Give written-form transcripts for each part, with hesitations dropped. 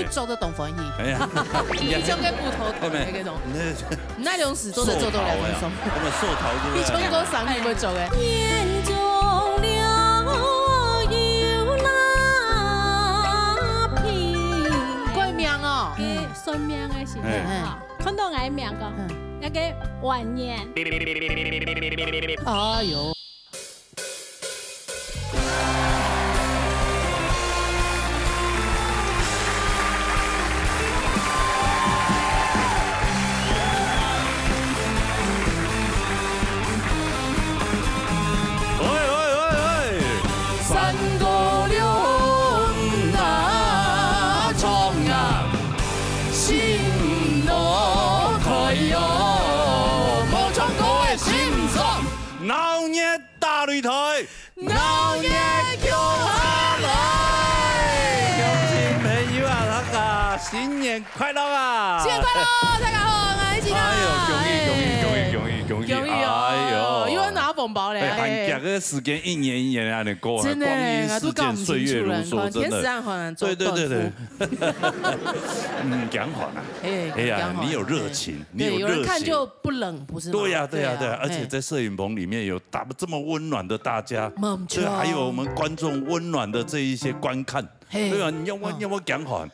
做到东方戏，哎呀，你种个骨头头的那种，那种事做得做到两分钟。我们寿桃你从歌上你会做的。眼中了有那片，怪命哦，算命的时候哈，看到爱命个那个晚年。哎呦。 闹热大擂台，闹热叫下來。鄉親朋友啊，大家新年快樂啊！新年快樂，大家好，我係子娜。哎呦，恭喜！哎呦，又要拿紅包咧。寒假嘅時間一年一年啊，你過，真的，光陰似箭，歲月如梭，真的。對，講好啊。哎呀，你有熱情，你有熱情，有人看就不冷，不是嗎？對呀，而且在攝影棚裡面有這麼溫暖的大家，對，還有我們觀眾溫暖的這一些觀看，對吧？你要我講好，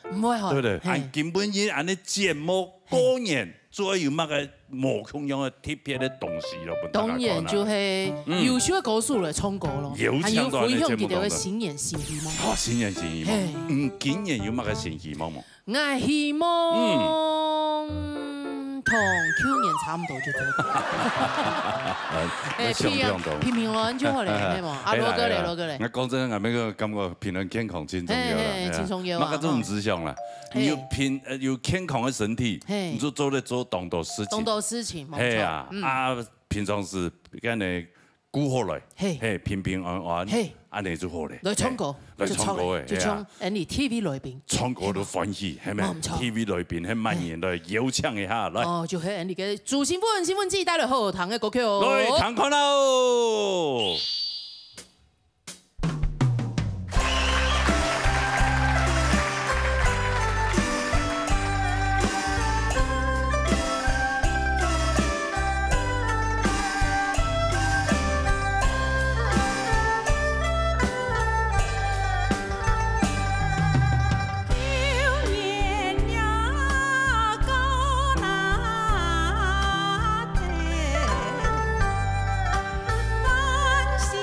對不對？按根本因按你節目過年。 最有乜嘅無窮樣嘅特別嘅東西咯，當然就係優秀嘅歌手嚟唱歌咯，還有分享佢哋嘅新年新希望。哦，新年新希望。今年有乜嘅新希望冇？我希望同去年差唔多就做到。平平安安就好咧，係嘛？阿羅哥嚟。我講真，我嗰個感覺平安健康真重要啦。真重要啊！乜嘅都唔只想啦，你有健康嘅身體，你就做當多事情。係啊，平常時跟你顧好來，平平安安，安尼就好咧。來唱歌嘅，就唱 any TV 裏邊。唱歌都歡喜，係咪 ？TV 裏邊係蔓延來搖唱一下，來。哦，就係 any 嘅祝新婚季帶來好聽嘅歌曲哦。來，看看咯。 喜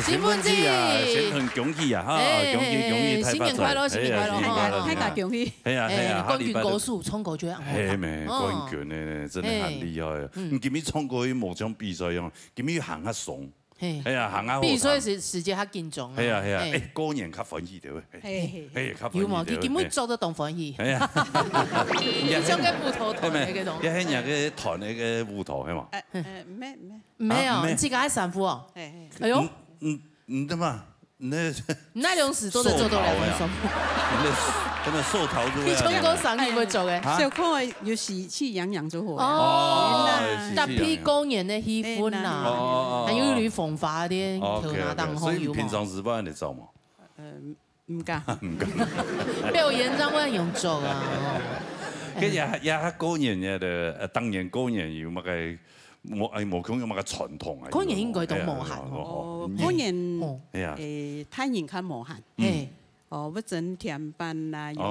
新婚子先很恭喜啊，哈，恭喜，新年快乐，新年快乐，太大恭喜！系啊，冠军高手冲过去，系咩？冠军呢，真係很厲害啊！你今日衝過去某種比賽樣，今日行較爽，係啊，行較比賽時間較緊張。係啊，過年較歡喜啲喎，較歡喜。有冇？佢根本做得當歡喜。係啊，將個舞蹈彈喺嗰度。一係人嘅彈你嘅舞蹈係嘛？唔係啊，你自己喺散步啊？哎呦，唔得嘛？那兩時都在做到2分鐘。咁啊，掃頭都。你衝過省會唔會做嘅？小可嘅要喜氣洋洋做好。哦，特別過年嘅氣氛啊，還有啲風化啲跳下燈紅。所以平常時幫人哋做嘛？唔敢。表演怎樣用做啊？跟住也過年嘅，當年過年要乜嘅？冇講有乜嘅傳統啊？過年應該都無限喎。過年太年較無限。哦，要整甜班啦，油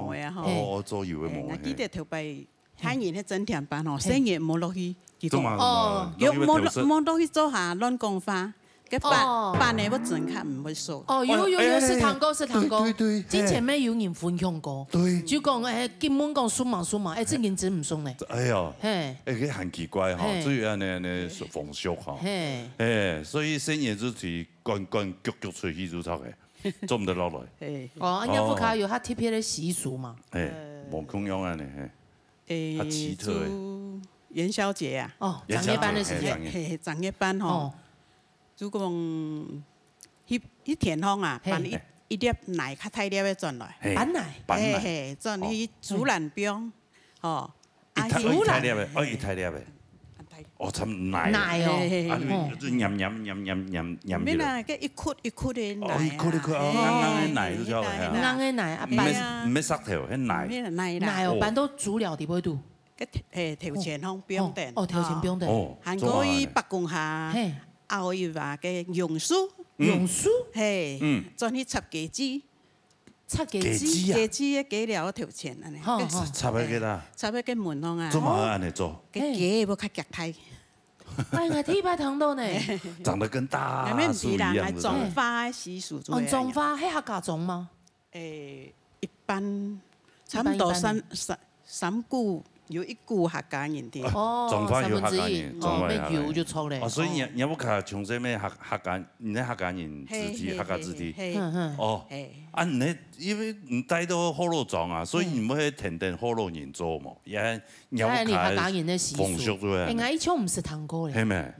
嘅呀吼。哦，做油嘅毛。我記得頭擺太年迄整甜班吼，生日冇落去，冇落去做下亂講話。cái bạn này bất准看唔會數。哦，有是堂哥是堂哥，之前咩有人分享過，就講誒根本講數碼，誒這件真唔送咧。哎呀，誒很奇怪哈，至於安尼風俗哈，所以新年主題關局出去就抄嘅，做唔得落來。哦，亞福卡有他特別的習俗嘛？冇空樣安尼，較奇特嘅。元宵節啊，哦，長夜班的時間，長夜班吼。如果迄田方啊，辦一粒奶較大粒的轉來，板奶，轉去主人邊，吼，主人，一大粒的，哦，差奶，奶哦，就飲，咩啦？個一箍一箍的奶，一箍，啱嘅奶都做嘅，啱嘅奶啊，板，唔係塞頭，係奶，奶哦，板都煮料啲喺度，個頭前方不用等，哦，頭前不用等，韓國伊北宮下。後又話嘅榕樹，係，轉去插雞枝，插雞枝嘅雞料頭前安尼，插喺幾多？插喺個門窿啊，做乜安尼做？嘅雞要較夾太，哎呀，睇排糖到呢，長得跟大樹一樣。係種花習俗做嘅。種花係客家種嗎？一般差唔多三股。有一股客家人啲，種花有客家人，咩油就錯咧。哦，所以你冇卡從這咩客家，你客家人子弟，客家子弟。哦，啊，你因為唔帶到火爐裝啊，所以你唔可以天天火爐人做嘛，也有客家人嘅風俗啫。應該以前唔是堂哥咧。係咩？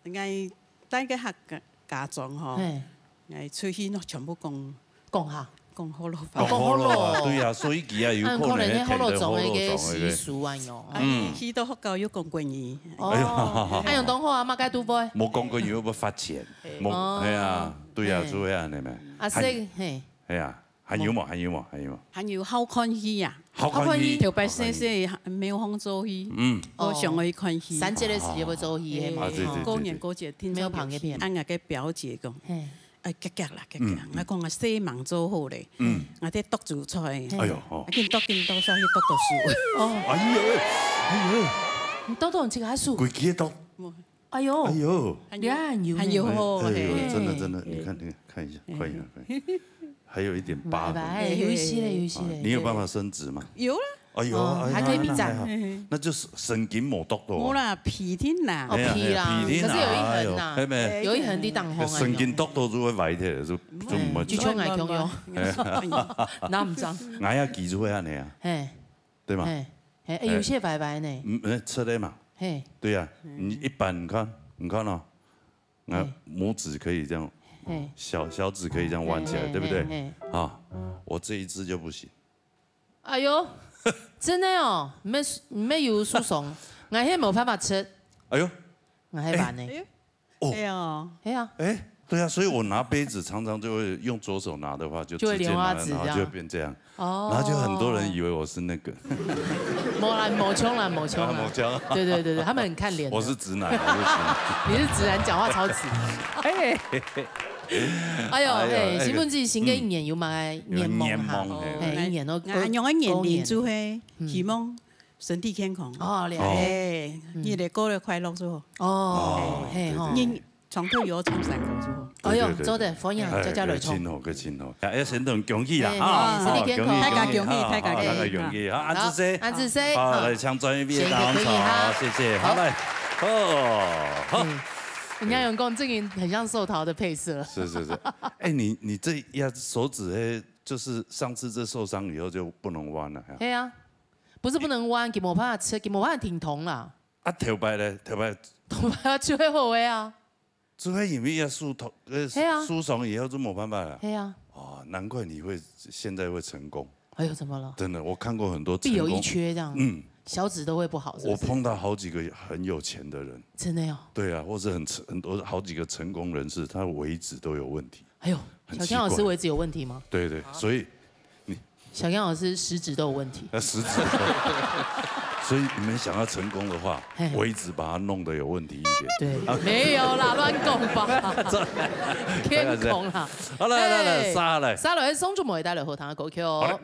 應該帶個客家裝嗬，係出去全部講下。講好咯，對啊，所以佢啊有可能好多種嘅習俗啊喲。去到學校要講國語。哦，用東話乜解都會。冇講國語要罰錢，冇係啊，對啊，做啊，你咪。阿識係。係啊，還有冇？還有好看戲啊！好看戲，條白先生沒有空做戲。我上去看戲。三節嘅時間會做戲嘅嘛？過年過節聽到俺個表姐講。夾啦，我講我西忙做好咧，我啲督住出去，見督所以督到樹。哦，哎呀，你督到人自己樹？鬼記督。哎呦，還有，真的，你看一下，快一點，還有一點疤。有一些。你有辦法伸直嗎？有啦。哎呦，還可以比讚，那就是神經冇督到。冇啦，皮天啦，皮啦，可是有一痕呐，有一痕啲當紅啊。神經督到就會壞啲，就唔係。就像矮強樣，那唔爭。矮也記住下你啊，對嘛？有些白白呢。吃的嘛。對呀，你一般你看哦，拇指可以這樣，小指可以這樣彎起來，對不對？啊，我這一隻就不行。哎呦！真的哦，沒有輸送，我係冇辦法吃。哎呦，我係辦呢。哦，對啊，所以我拿杯子常常就會用左手拿的話，就直接拿，然後就會變這樣。哦。然後就很多人以為我是那個。冇槍。對，他們很看臉。我是直男。你是直男，講話超直。哎呦，新婚之新嘅一年有埋年夢哈，一年都用一年連住係希望身體健康。哦，日日過得快樂就好。哦，你床头油冲3口就好。哎呦，做的欢迎家来冲。个真好，要先同恭喜啦啊！身体健康，大家恭喜，大家恭喜！好，安子 C， 安子 C， 好，来抢专业毕业大红茶，谢谢，好来，好。人家员工最近很像寿桃的配色。是。哎，你这压手指哎，就是上次这受伤以后就不能弯了。对啊，不是不能弯，给冇办法吃，给冇办法挺痛啦。啊，头摆呢？头摆要最好的啊。除非因为要疏通，疏松以后就没办法了。对啊。哦，难怪你会现在会成功。哎呦，怎么了？真的，我看过很多必有一缺这样。嗯。小指都会不好，我碰到好几个很有钱的人，真的哟。对啊，或是很多好几个成功人士，他的尾指都有问题。哎呦，小江老师尾指有问题吗？对，所以你小江老师食指都有问题。食指。所以你们想要成功的话，尾指把它弄得有问题一点。对，没有啦，乱讲吧，天空啦。好来，沙来，松竹梅带来荷塘的歌曲哦。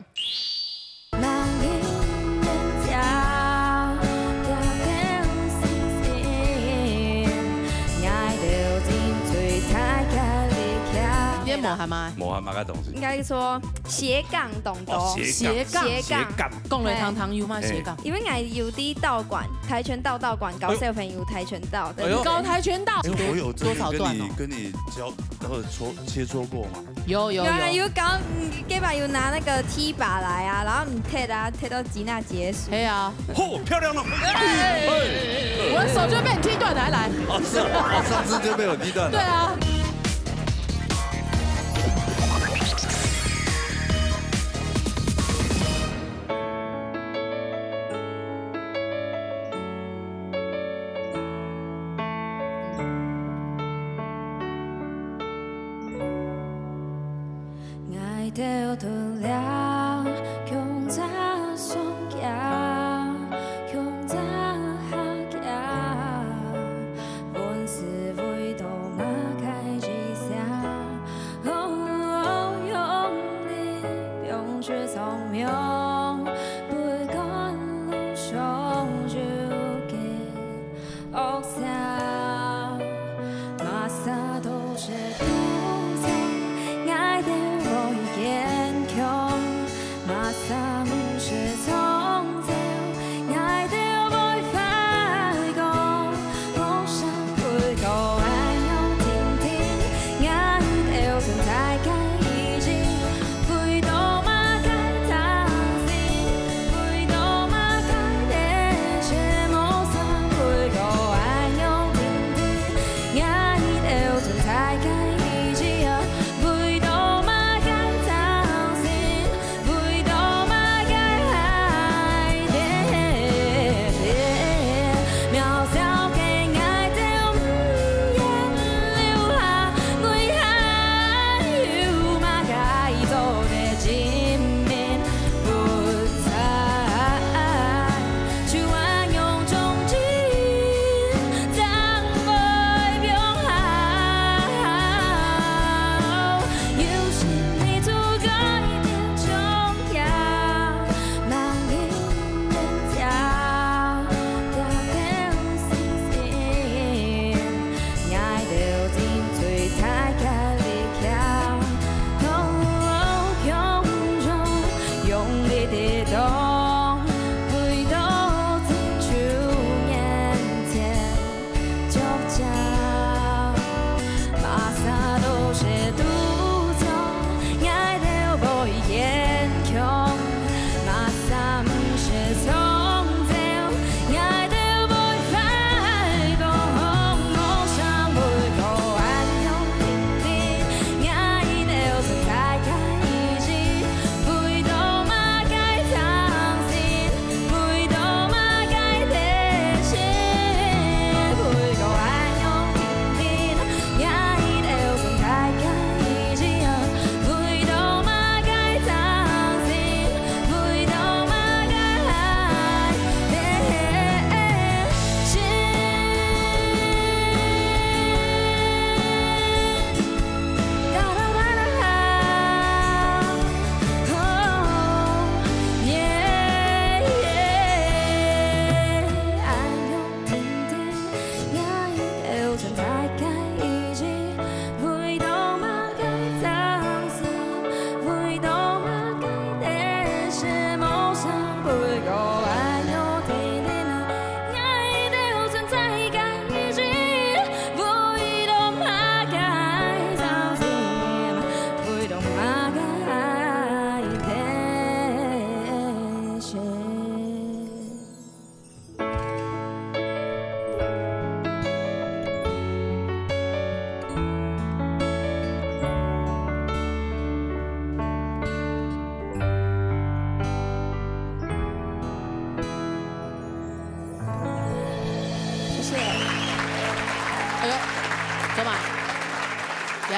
摩哈马个东西，应该说斜杠懂多，斜杠，讲来堂有嘛斜杠？因为我有啲道馆，跆拳道道馆搞小朋友跆拳道的，搞跆拳道，我有多少段哦？跟你教切磋过吗？有搞，基本有拿那个踢把来啊，然后你踢到吉娜结束。对啊，漂亮了！我的手就被你踢断了，来。是啊，上次就被我踢断了。对啊。掉脱了，强在双脚，强在下脚，本是为多马开几下，用力用却聪明，不管路上就给恶笑，马萨都是不错，爱的。坚强，马上是从前，爱的会发光，梦想会够爱用听听，爱的存在感已经回到马开大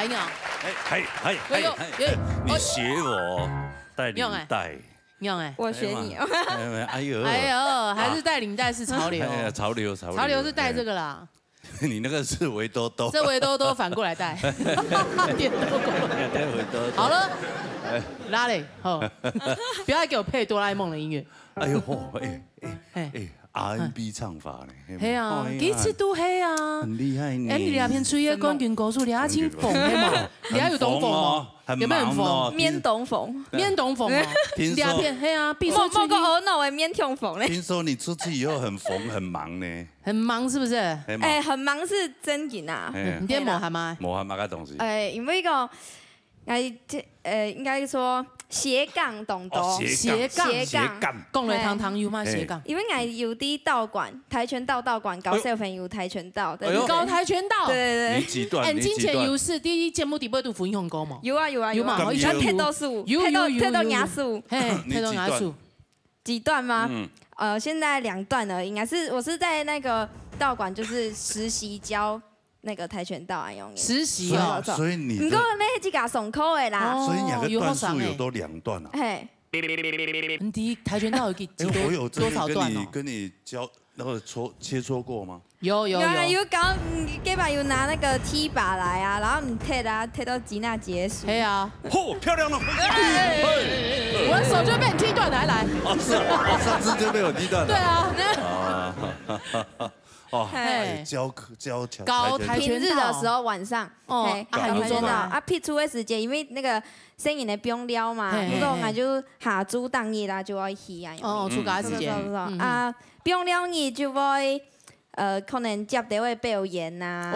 来鸟。你学我带领带。用哎，我学你。哎呦，还是带领带是潮流。潮流是带这个啦。你那个是围兜兜，这围兜兜反过来戴，电兜狗。好了，拉嘞，好，不要给我配哆啦 A 梦的音乐。哎呦，R&B 唱法呢？系啊，几次都系啊，很厉害呢。哎，你两片吹的冠军歌手，你还真疯的嘛？你还有懂疯吗？有没有很疯？免懂疯，免懂疯啊！两片系啊，必须某个耳脑的免痛疯嘞。听说你出去以后很疯很忙呢？很忙是不是？哎，很忙是真紧啊。你在磨蛤蟆？磨蛤蟆个东西？因为个，应该说。斜杠懂懂，斜杠，讲来堂有吗？斜杠，因为我有啲道馆，跆拳道道馆搞小朋友跆拳道，搞跆拳道，对。你几段？你之前有是第一节目底部都分享过吗？有啊，以前踢到数，踢到牙数，踢到牙数，几段吗？现在2段了，应该是我是在那个道馆就是实习教。那个跆拳道用实习哦，所以你不过那几个上课的啦，所以两个段数有都2段啊。嘿，你跆拳道有多少段哦？跟你教那个切磋过吗？有搞给吧，有拿那个踢把来啊，然后你踢到吉娜结束。对啊，漂亮了！我的手就被你踢断，来。是，上次就被我踢断了。对啊。哦，教搞跆拳道。平日的时候晚上，搞跆拳道啊，撇出的时间，因为那个生意的不用了嘛，那个我就下主当日啦就要去啊。出假时间。啊，不用了日就会可能接到会表演呐。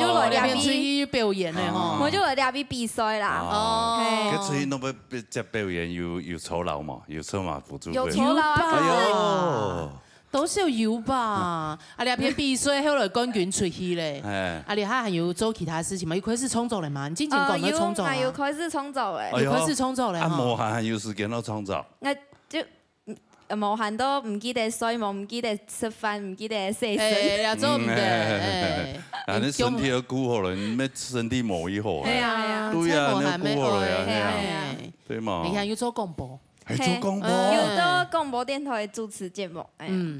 就来两边去表演的吼。我就来两边比赛啦。佢出去那要接表演有酬劳嘛？有车马辅助费？有酬劳啊！哎呦。都是有吧，啊，你片比赛后来冠军出去嘞，啊，你还有做其他事情嘛？有开始创作了嘛？你之前讲的创作啊？有开始创作诶，有开始创作嘞。啊，无限有時間都創作。我就無限都唔記得睡夢，唔記得食飯，唔記得洗身。呀，做唔得。啊，你身體要顧好了，你咩身體磨一好。係啊，對啊，你要顧好了呀，對嘛。你看有做廣播。做廣播，有到廣播電台主持節目。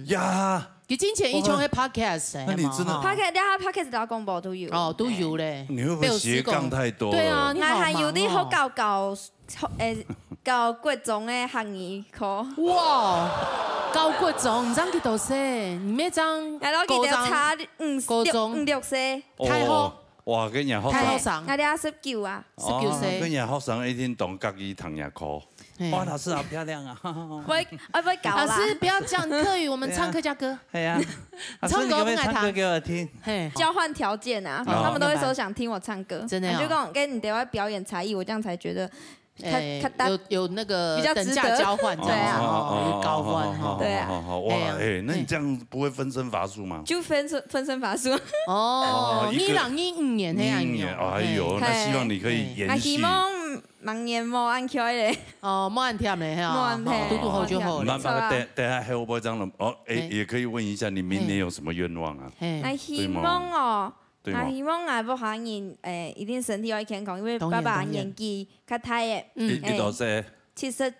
呀，佢之前以前喺 podcast，那你真的 podcast 到廣播都有。哦，都有咧。你會不會斜槓太多？對啊，我還有啲好搞各種嘅行業課。哇，搞各種，唔知幾多歲？唔咩張？係咯，佢哋差5、6歲。太好。哇，跟人學生，我哋19啊，19歲。跟人學生一天懂家己堂牙科。哇，老師好漂亮啊！我不搞啦。老師不要講客語，我們唱客家歌。係啊，唱歌不唱歌給我聽。交換條件啊，他們都會說想聽我唱歌。真的。就跟你得要表演才藝，我這樣才覺得。有那個等價交換，對啊，有交換哈。對啊。哇，那你這樣不會分身乏術嗎？就分身乏術。哦，你2年5年那樣。哎呦，那希望你可以延續。明年冇按開咧，冇按貼咧，冇按貼，嘟好就好了。等下還有冇這樣哦，也可以問一下你明年有什麼願望啊？我希望哦，我希望我不可能一定身體要健康，因為爸爸年紀較大嘅，幾多歲？70。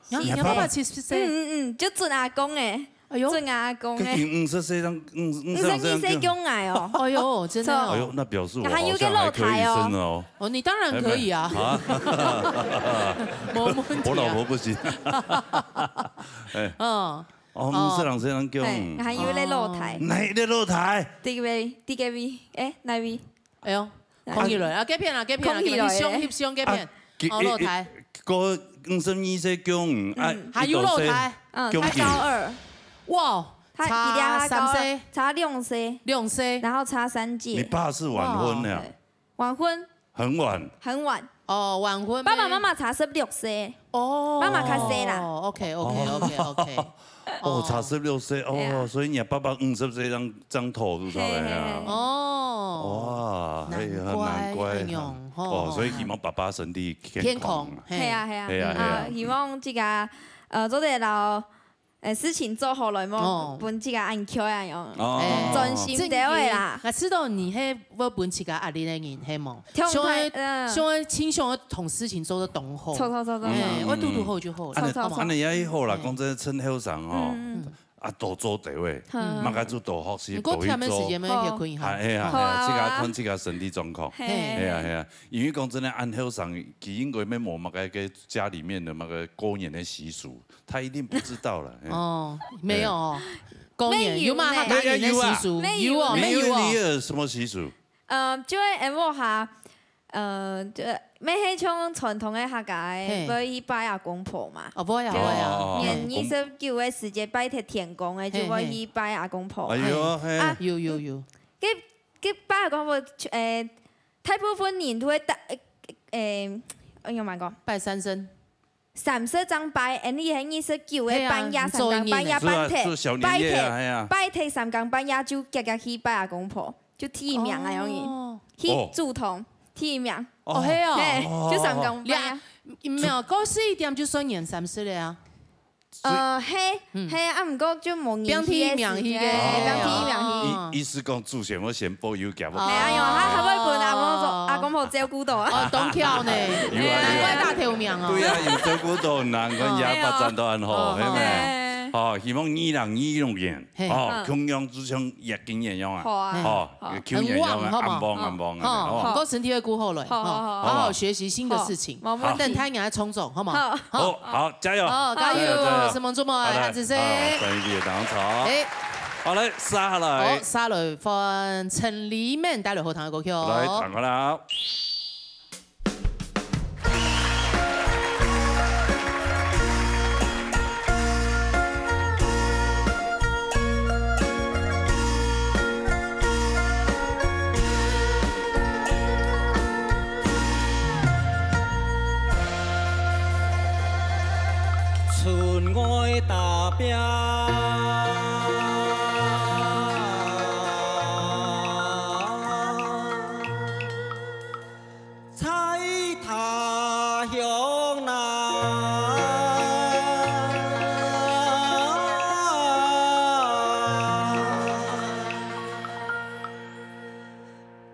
你爸爸70歲？就準阿公誒。準阿公誒，50歲讓50歲叫矮哦，哎呦，真的，哎呦，那表示我好像還可以生哦。哦，你當然可以啊。我老婆不行。嗯。哦，50歲讓叫。還有咧露台。哪咧露台？DKV，哪位？哎呦，空起來啊！幾片啊？幾片啊？翕相幾片？哦，露台。個52歲叫還有露台。他高2。哇，差3歲，差2歲，2歲，然後差3屆。你爸是晚婚呀？晚婚。很晚。很晚。哦，晚婚。爸爸媽媽差16歲。哦。媽媽較細啦。OK。哦，差16歲哦，所以你爸爸50歲張頭是吧？哦。哇，難怪。哦，所以希望爸爸身體健康。係啊。希望這個做得到。事情做好了么？分这个按 Q 啊用，专心在位啦。我知道你迄要分这个压力的人，嘿么？想倾向同事情做得懂好。错，我拄好就好。安尼也好啦，讲真，趁后上吼。多做地位，马家做多学习，多去做。哎呀，这个看这个身体状况。哎呀，因为讲真的，按后上，其应该没某那个家里面的那个过年的习俗，他一定不知道了。哦，没有，过年有吗？他过年的习俗有哦，没有。你有什么习俗？就会我哈，就。咩迄种传统的客家的，要去拜阿公婆嘛。哦，不呀，不呀。年29的时节拜铁天公的，就要去拜阿公婆。哎呦，有。佮拜阿公婆，大部分人都会用乜講？拜三牲。30張拜，你喺29嘅半夜3更半夜拜鐵3更半夜就夾去拜阿公婆，就提名啊，容易去主堂提名。哦，嘿哦，就3更半夜。沒有，21點就算年30了呀。嘿，啊，唔過就冇年提名去嘅，意思講主選我先報有夾。係啊，因為他會分阿公婆照顧到啊。哦，東橋呢？難怪大頭名哦。對啊，有照顧到，難怪也發展到很好，係咪？哦，希望2026年，中央就像疫情一樣啊，去年一樣安邦啊，我身體會顧好來，好好學習新的事情，等太陽來衝走，好嗎？好，加油！加油！什麼做麼？阿子生，等一啲當場。好嚟，沙來，沙來放陳里面帶來好聽嘅歌曲。來，彈過啦。村外打拼，在他乡南，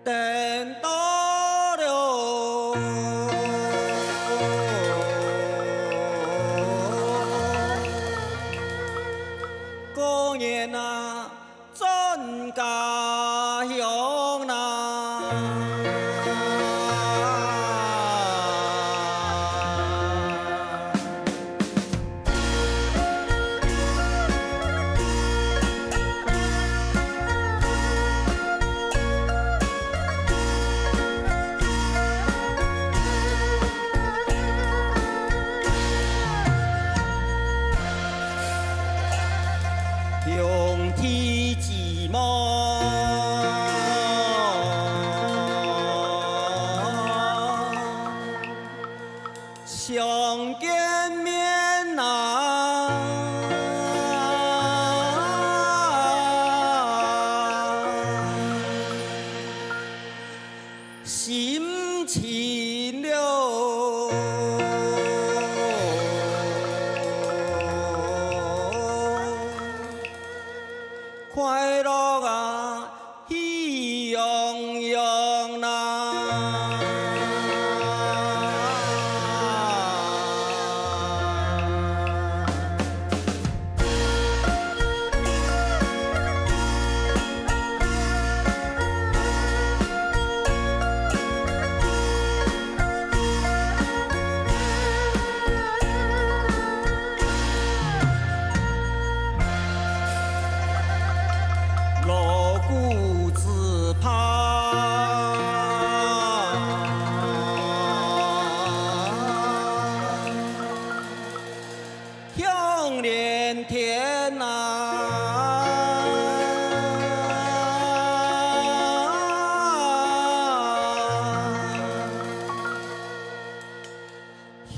等到了。过年啊，转家乡呐。用天寂寞，相见面呐，心情了。快樂啊，喜洋洋呐！锣鼓自拍，响连天呐！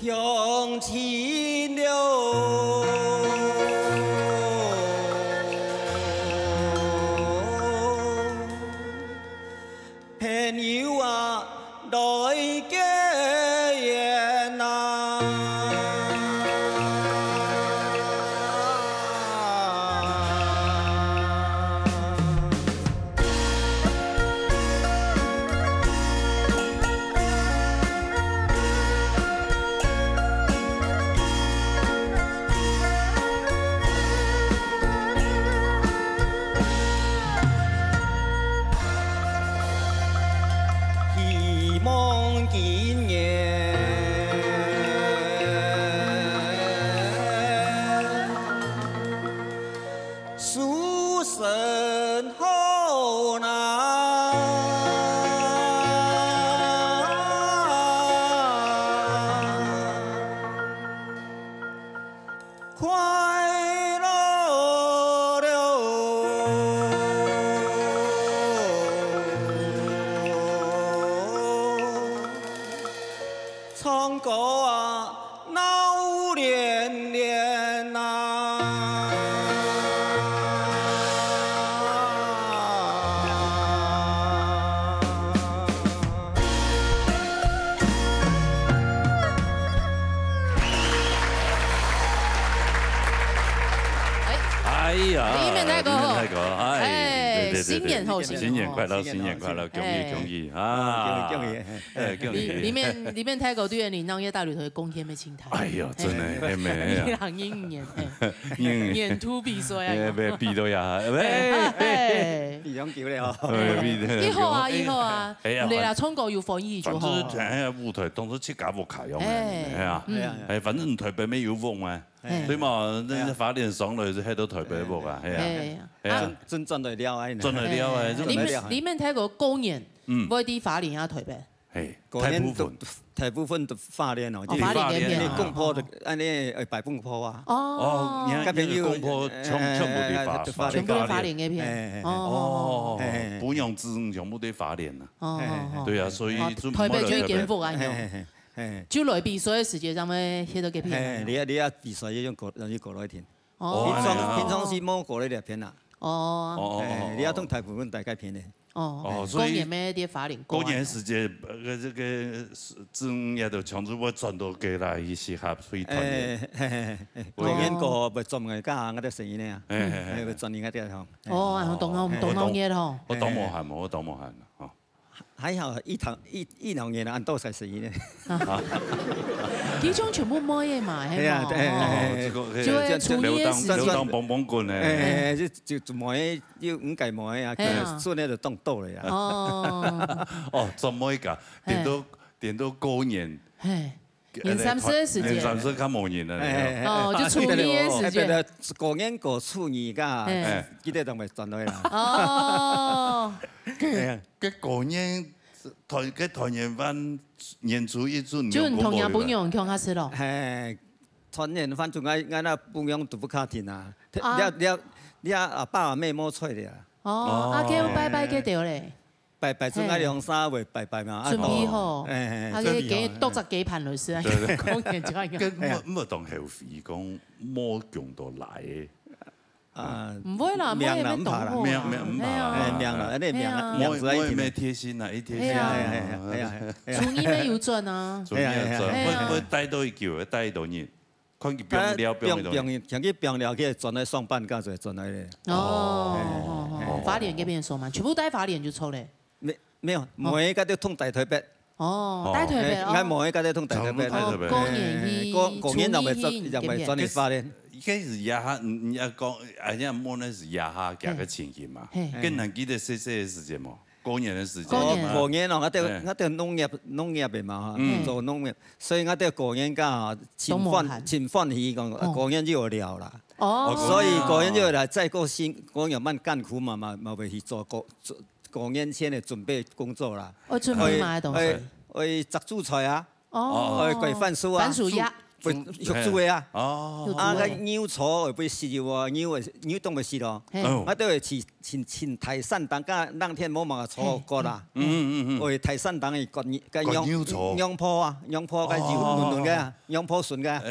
乡亲了。朋友啊，來結緣呐！快乐了，唱歌啊，闹连连呐。哎呀，李面太哥，哎，新年后新年快乐，新年快乐，恭喜恭喜啊！恭喜，恭喜！里面太狗对你让叶大旅头公天没青苔。哎呦，真的很美啊！你让英年，年突必衰啊！别比都呀，比两球了哦。以後啊，你啦，衝過要放醫就好。總之喺舞台當初設假舞卡用嘅，係啊，係反正台北沒有風嘛。對嘛，那法典上來就喺到台北舞啊，係啊，真賺得了哎，賺得了哎，裡面睇過公演，嗰啲法典啊台北，係大部分都法典哦，法典嘅片，公坡的安尼百分坡啊，哦，嗰邊公坡全部啲法，全部都法典嘅片，哦，本樣字全部都法典啊，對啊，所以台北最顛覆啊！就來比賽嘅時間，咁樣寫到幾片？你啊比賽要用過來填。哦，平常時冇過來條片啦。哦，你要同大部分大概片嘅。哦，所以咩啲法令？嗰年時間，這個正也都搶住我轉到過來一些合配團嘅。過年過咪專門加我哋生意呢，咪專業嗰啲嗬。哦，懂嘢咯。我懂無限，我懂無限哦。還好一兩年按多晒生意呢。幾種全部冇嘢賣係嘛？就係初一時間。當棒棒棍咧。就賣要五計賣啊，所以咧就當多嚟啊。哦，做咩㗎？點到過年。年三十嘅時間。年三十較冇年啦。哦，就初二嘅時間。過年過初二㗎，記得就咪賺到啦。哦。嘅過年團圓飯年初一做就同樣本樣強下食咯。係團圓飯仲嗌那本樣都不卡甜啊！你阿爸阿妹冇出嚟啊！哦，阿叫拜拜幾條咧？拜仲嗌兩三位拜拜嘛。準備好，阿嘅幾多隻幾盤嚟先。講完就係咁。咁當後悔講冇用到來嘅。唔會啦，冇嘢咩懂好。命唔怕啦，命啦，你命啊，我咩貼心啊，一貼心啊，初二咩要賺啊？初二要賺，我帶到一嚿，帶到年，看佢變了變到。像佢變了，佢轉來上班，加就轉來咧。哦，法典嗰邊數嘛，全部帶法典就錯咧。沒有，每一個都通大台北。哦，大台北哦。我每一個都通大台北。過年就咪轉嚟法典。嗰是夜下，唔係講，而家冇那是夜下夾個情形嘛。跟人記得細細嘅時間嘛，過年嘅時間。過年哦，我哋農業嘅嘛，做農業，所以我哋過年家前歡喜講，過年就有料啦。哦，所以過年就來再過年慢艱苦嘛，咪去做過年前嘅準備工作啦。我準備買東西。去摘蔬菜啊，去桂番薯啊。肉煮嘅啊，個牛草會被蝕喎，牛凍咪蝕咯，我都係前提山當家當天冇嘛錯過啦，會提山當嘅個羊坡啊，羊坡嘅軟軟嘅，羊坡筍嘅，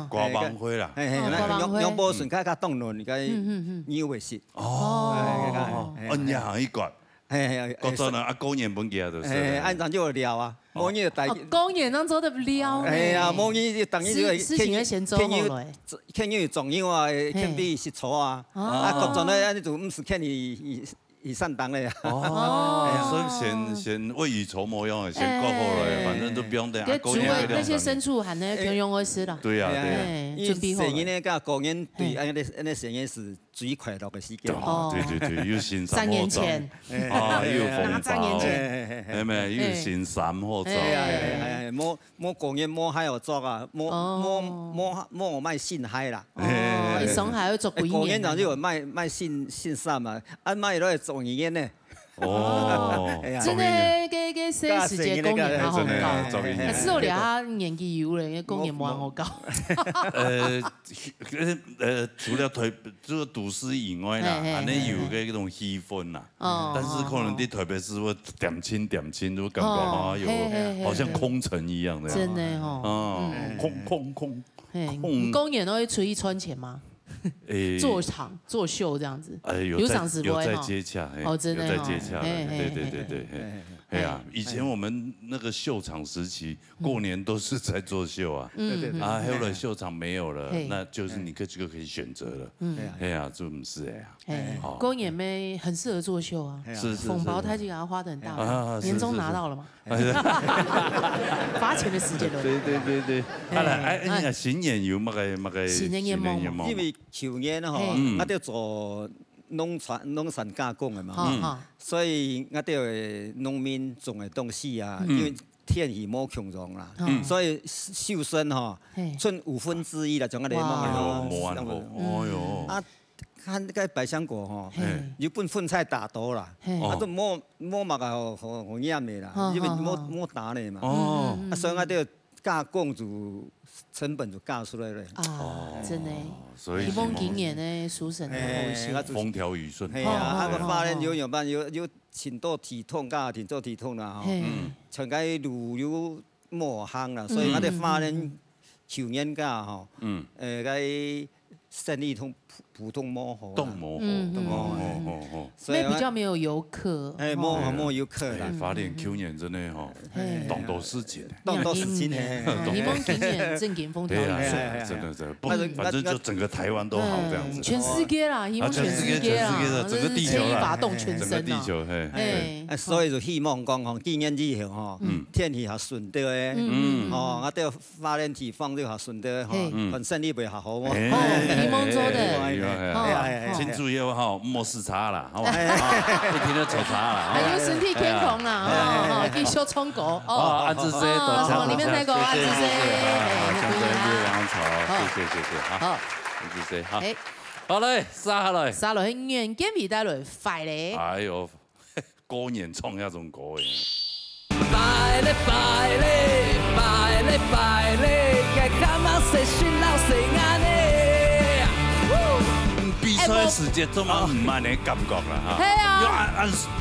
掛網灰啦，羊坡筍加凍軟嘅牛會蝕。哦，按日行一個。係嗰陣啊，過年本嘅就是。按照就料啊，冇嘢大。過年當做得料。係啊，冇嘢就等於就事情要先做好來。傾要重要啊，傾啲食草啊，嗰陣咧，你就唔是傾以上當咧。所以先未雨綢繆樣，先過好來，反正都不用等。那些牲畜還能平庸而死啦。對啊，準備好。成年咧，個過年對那成年是最快樂嘅時間。對，要先3年前。啊，要豐3年前。係咪？要先三好做。係，冇過年冇喺度做啊，冇賣新閪啦。你上海要做幾年？過年就要賣新衫啊，賣攞嚟做2年呢。哦，真的，个说世界公园蛮好搞，是我俩他年纪有嘞，公园蛮好搞。除了这个都市以外啦，安尼有个那种气氛啦。但是可能你特别是我点亲，就感觉好有好像空城一样的。真的哦。空。公演都会出去穿钱吗？做场作秀这样子，有在接洽，真的有在接洽，对，哎呀，以前我们那个秀场时期，过年都是在做秀啊，后来秀场没有了，那就是你就可以选择了，哎呀，这不是公演妹很适合作秀啊，是，凤包太极给他花的很大，年终拿到了吗？发钱的时间了，对，哎，新年有乜个？新年愿望，因为去年吼，我哋做农产加工的嘛，所以我哋农民种的东西啊，因为天气冇强壮啦，所以瘦身吼，剩1/5啦，将我哋冇安好，哦哟，啊，看个百香果吼，日本粉菜大多啦，都冇嘛个好腌的啦，因为冇打的嘛，所以我哋加工就成本就加出来了。真的。所以，今年呢，属神的后息，风调雨顺。系啊，个花莲游泳班有请到体痛，家庭做体痛啦吼，像个旅游莫行啦，所以我哋花莲去年假吼，个生意普通模糊，所以比较没有游客，冇游客啦。花莲去年真的吼，动多事情，你们今年正顶风调雨顺，真的，反正就整个台湾都好这样子。全世界啦，全世界啦，整个地球啦，牵一发动全身，整个地球，所以就希望讲吼，今年以后吼，天气还顺着的，我哋花莲地方就还顺着吼，本身你袂好好嘛。柠檬做的。请注意哦，莫视察啦，好不停的抽查啦，还有身体健康啦，继续冲果哦，安子 C， 里面那个安子 C， 相对月亮草，谢谢，好，安子 C， 好，好嘞，杀落，原件味带落快咧，哎呦，过年创遐种歌的。拜咧，该干嘛谁训老谁安呢？比赛时间这么慢的感觉啦哈，系啊，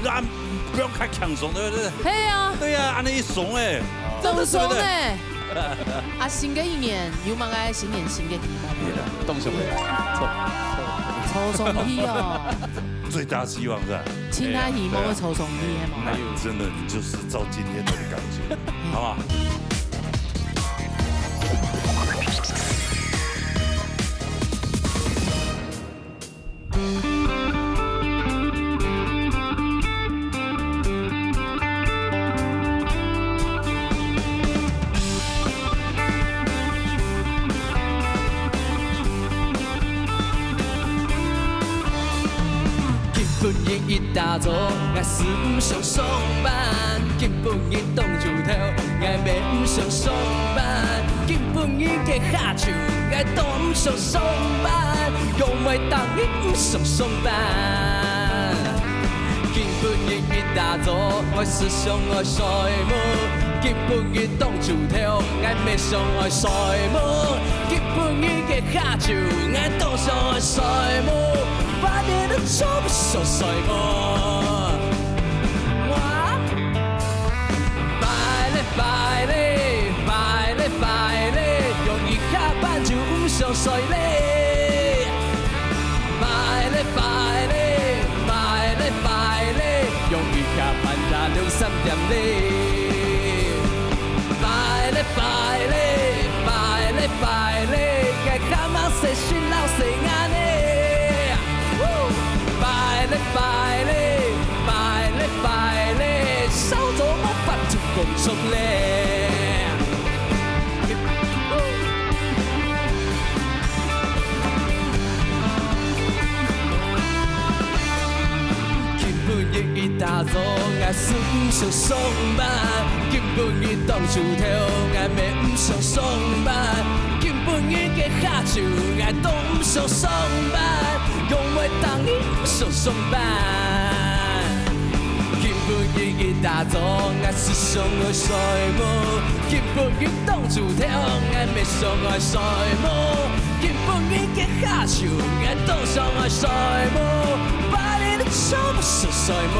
按不要太强松，对不对？系啊，对啊，按那一怂哎，怎么怂哎？啊，新的一年有冇个新年新的题目？动什么？抽松批哦。最大希望是吧？其他题目会抽松批吗？那真的，你就是照今天的感觉，好不好？一大早，我是唔想上班，根本伊当酒头，我袂唔想上班，根本伊嘅下手，我都唔想上班，用袂当伊唔想上班，根本伊一大早，我是想爱晒木，根本伊当酒头，我袂想爱晒木，根本伊嘅下手，我都想爱晒木。把你的手不手甩我，拜咧，用一下班就唔想甩咧，拜咧，用一下班打2-3點咧，拜咧，該幹嘛誰訓老誰安呢？拜咧，少咗我發出工作咧。根本伊一大早，我是唔想上班，根本伊當酒頭，我咪唔想上班，根本伊嘅下手，我都唔想上班，用袂當伊唔想上班。打造，我思想的衰无，根本运动主条，我没想爱衰无，根本已经下手，我当上爱衰无，把你的手不是衰无。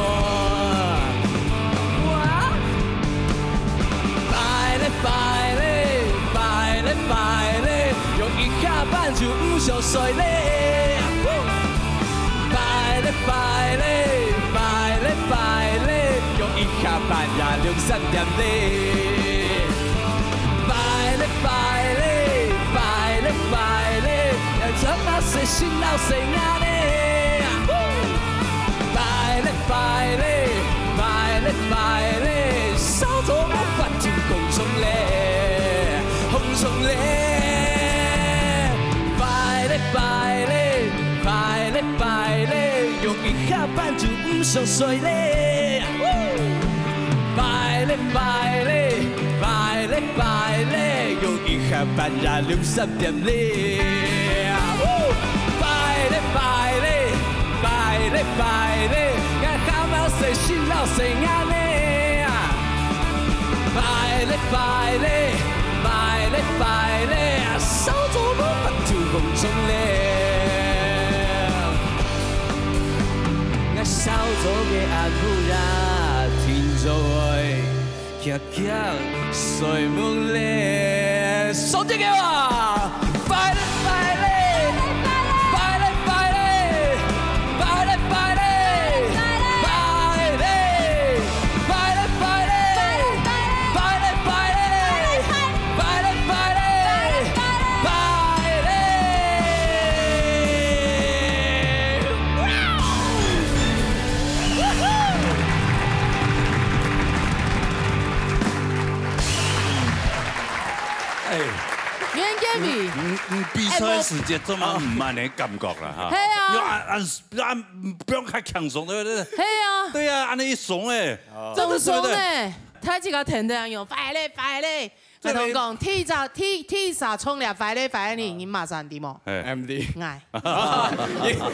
摆咧摆咧摆咧摆咧，用一下班就不想衰咧。摆咧摆咧摆咧摆咧，用一下班也2、3點咧。擺咧擺咧擺咧擺咧，讓那些新老誰呀咧。擺咧擺咧擺咧擺咧，少做我把酒空中咧，空中咧。擺咧擺咧擺咧擺咧，用一下班就不想睡咧。擺咧擺咧擺咧擺咧，用一下班也2、3點咧。擺咧擺咧擺咧擺咧，我喊到誰醒到誰呀咧。擺咧擺咧擺咧擺咧，少做我把酒空中咧。我少做嘅阿姑呀，聽做愛，夾夾睡夢咧，手機給我，擺咧擺咧。比賽時間這麼唔慢的感覺啦哈。係啊。按不用太強鬆，對不對？係啊。對啊，按你一鬆哎。真鬆哎！他這個聽得用，快嘞快嘞。我同講，T啥衝了，快嘞快嘞，你馬上點麼？MD。愛。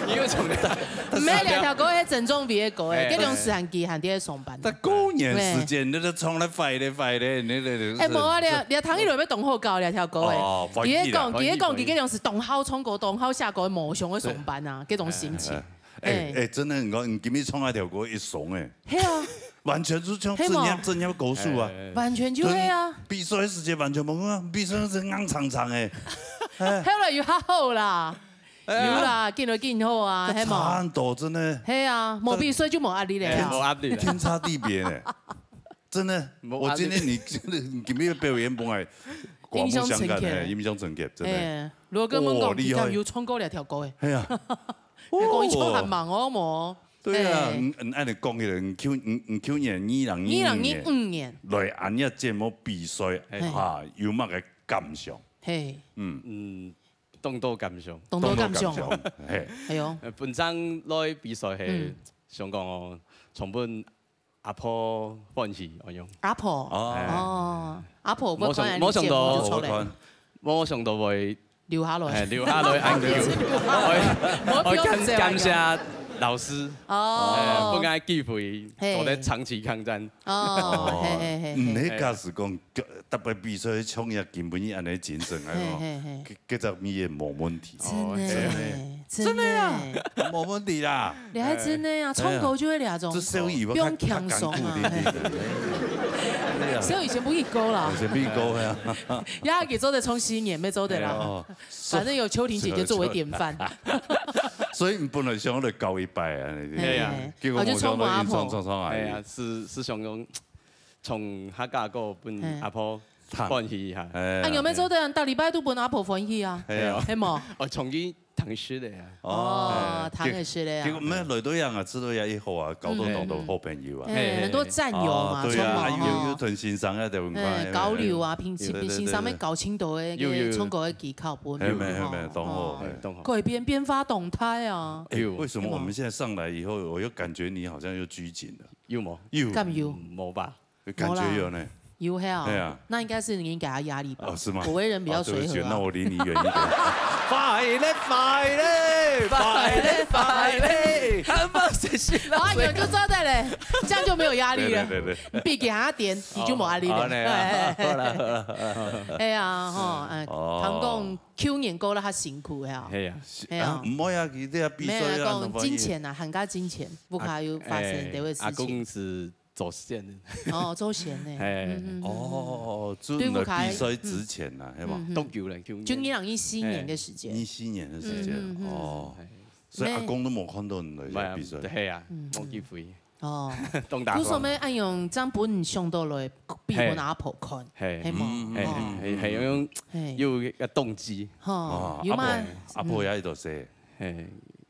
你又衝了。沒兩條狗係正宗比嘅狗誒，這種時間機還在上班。但過年時間你都衝了快嘞快嘞，你誒冇啊，你湯一路要動好高兩條狗誒。佢講，佢這種是動好衝過動好下過模上去上班啊，這種心情。真的，你今日衝那條狗一慫誒。係啊。完全就像真要狗數啊！完全就係啊！比賽時間完全冇啊！比賽是硬長長誒。後來又較好啦，有啦，見到見好啊，係嘛？差很多真的。係啊，冇比賽就冇壓力咧。冇壓力，天差地別誒，真的。我今天你今日表演本來刮目相看誒，印象深刻，真的。如果跟我講，佢咁要衝過兩條狗誒。係啊。你講一場很忙哦，冇。對啊，按你講嘅，去年2015年來按一節目比賽，嚇有乜嘅感想？係，當多感想，當多感想，係哦。本身來比賽係想講我從本阿婆歡喜我用。阿婆，哦，阿婆不歡喜，冇想到會留下來，留下來按叫，我感謝。老師，不愛機會，做咧長期抗戰。你假使講特別比賽衝也根本按你精神嚟講，幾隻米也冇問題。真的啊，冇問題啦。你還真的啊，衝頭就會兩種，不用強鬆啊。所以以前不易高啦，以前不易高係啊。也給做得衝10年，沒做得啦。反正有秋婷姐姐作為典範。所以你本來想嚟教一拜啊，係啊，結果冇想到演唱係啊，是想講從客家嗰本阿婆歡喜下。啊，有咩做得？大禮拜都本阿婆歡喜啊，係冇？我從佢唐詩嚟啊。哦，唐嘅詩嚟啊。結果咩來到人啊，知道也以後啊，搞到當到好朋友啊。很多戰友嘛，對啊，有同先生啊，就唔關。交流啊，平時上面搞清楚嘅，衝過嘅技巧本。係咪？當好，改變變化動態啊。為什麼我們現在上來以後，我又感覺你好像又拘謹了？有冇？有。咁有？冇吧？感覺有呢。有係啊。那應該是你給他壓力吧？哦，是嗎？我為人比較隨和。那我離你遠一點。快咧，快咧！啊，有就做的嘞，这样就没有压力了。你比给他点，你就没压力了。哎呀，哈，唐讲Q年过了他辛苦呀。哎呀，唔好呀，佢啲比赛啊，讲金钱啊，很加金钱，不可有发生这位事情。阿公是走线的。哦，走线呢。哦，真的比赛值钱呐，系嘛？都叫人叫。就14年的时间。14年的时间，哦。所以阿公都冇看到你嚟比赛。係啊，冇機會。哦，古時咩按用張本上到來，比我拿破看，係嘛？係用要個動機。哦，有嘛？阿婆也喺度寫。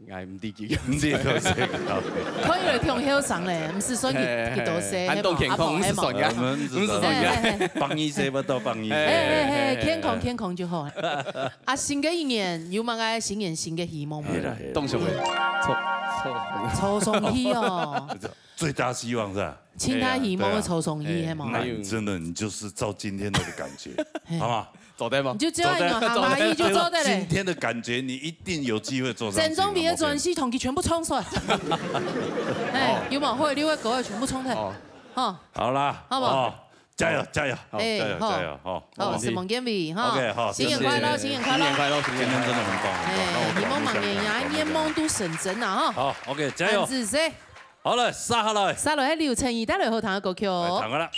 嗌唔知幾唔知佢寫。可以嚟聽曉上咧，唔是說佢多寫。很多健康，唔是說嘅，唔是說嘅。幫伊寫不到幫伊。健康就好。啊，新嘅一年有冇個新年新嘅希望嗎？當上嘅抽送衣哦。最大希望是吧？其他希望抽送衣係嘛？真的，你就是照今天那個感覺，好嗎？做得嗎？你就這樣用蛤蟆衣就做得嘞。今天的感覺，你一定有機會做上。整裝備嘅轉系統，佢全部衝出來。哎，有冇可以6位9位全部衝出來？好。好啦，好唔好？加油加油！哎，加油！好，是夢建偉哈。OK， 好，新年快樂，新年快樂，今天真的很棒。哎，你夢忙年呀，年夢都成真啊！哈。好 ，OK， 加油。好了，殺下來。殺落喺劉成義帶來好聽嘅歌曲。彈噶啦。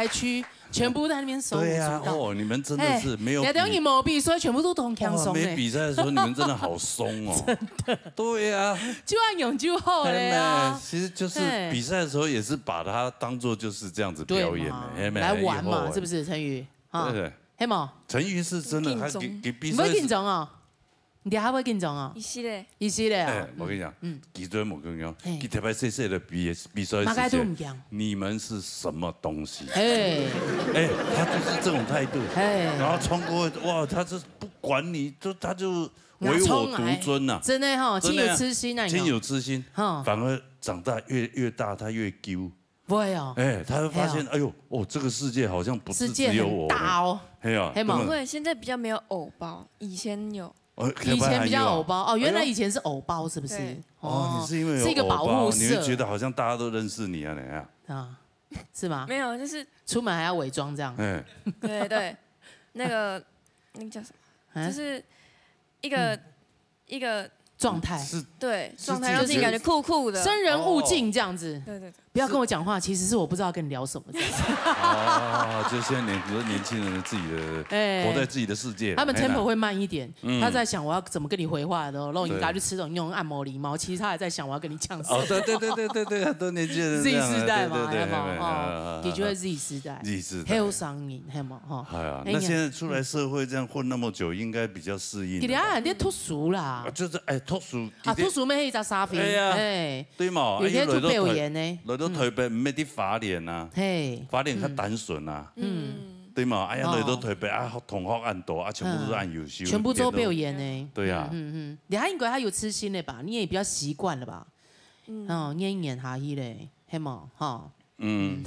区全部在那边手舞足蹈。对啊，哦，你们真的是没有。等你没比赛，全部都很轻松。没比赛的时候，你们真的好松哦。真的。对啊。就按勇就好了呀。其实就是比赛的时候，也是把它当做就是这样子表演，来玩嘛，是不是陈宇？对对。系冇？陈瑜是真的，他给比赛。唔会紧张哦，你还会紧张哦？伊是嘞，伊是嘞。哎，我跟你讲，其实我跟你讲，佢特别细细的比赛时间，你们是什么东西？哎，他就是这种态度。哎，然后冲过，哇，他是不管你，他就唯我独尊呐。真的哈，亲有痴心啊，亲有痴心。反而长大越大，他越丢。不会哦，哎，他会发现，哎呦，哦，这个世界好像不是只有我，大哦，哎呀，不会，现在比较没有偶包，以前有，以前比较偶包哦，原来以前是偶包是不是？哦，你是因为是一个保护色，你会觉得好像大家都认识你啊，那样啊，是吗？没有，就是出门还要伪装这样，对对，那个叫什么？就是一个。状态是对，状态让自己感觉酷酷的，生人勿近这样子。对对对，不要跟我讲话，其实是我不知道跟你聊什么这样子。就现在年轻人的自己的，活在自己的世界。他们 tempo 会慢一点，他在想我要怎么跟你回话的时候，然后你给他去吃这种用按摩狸猫，其实他还在想我要跟你呛死。哦，对，很多年轻人 Z 世代嘛，对吗？的确会 Z 世代。Z 世代。还有上瘾，还嘛哈。哎呀，那现在出来社会这样混那么久，应该比较适应。你啊，你脱俗啦。就是脱俗。啊，脱俗咩？迄只沙皮。哎，对嘛？有些做表演呢，来到台北唔咩啲法脸啊，法脸较单纯啊，对嘛？哎呀，来到台北啊，同学按多啊，全部都是按优秀，全部做表演呢。对呀，你还应该还有痴心的吧？你也比较习惯了吧？念一念下去嘞，系嘛？哈。你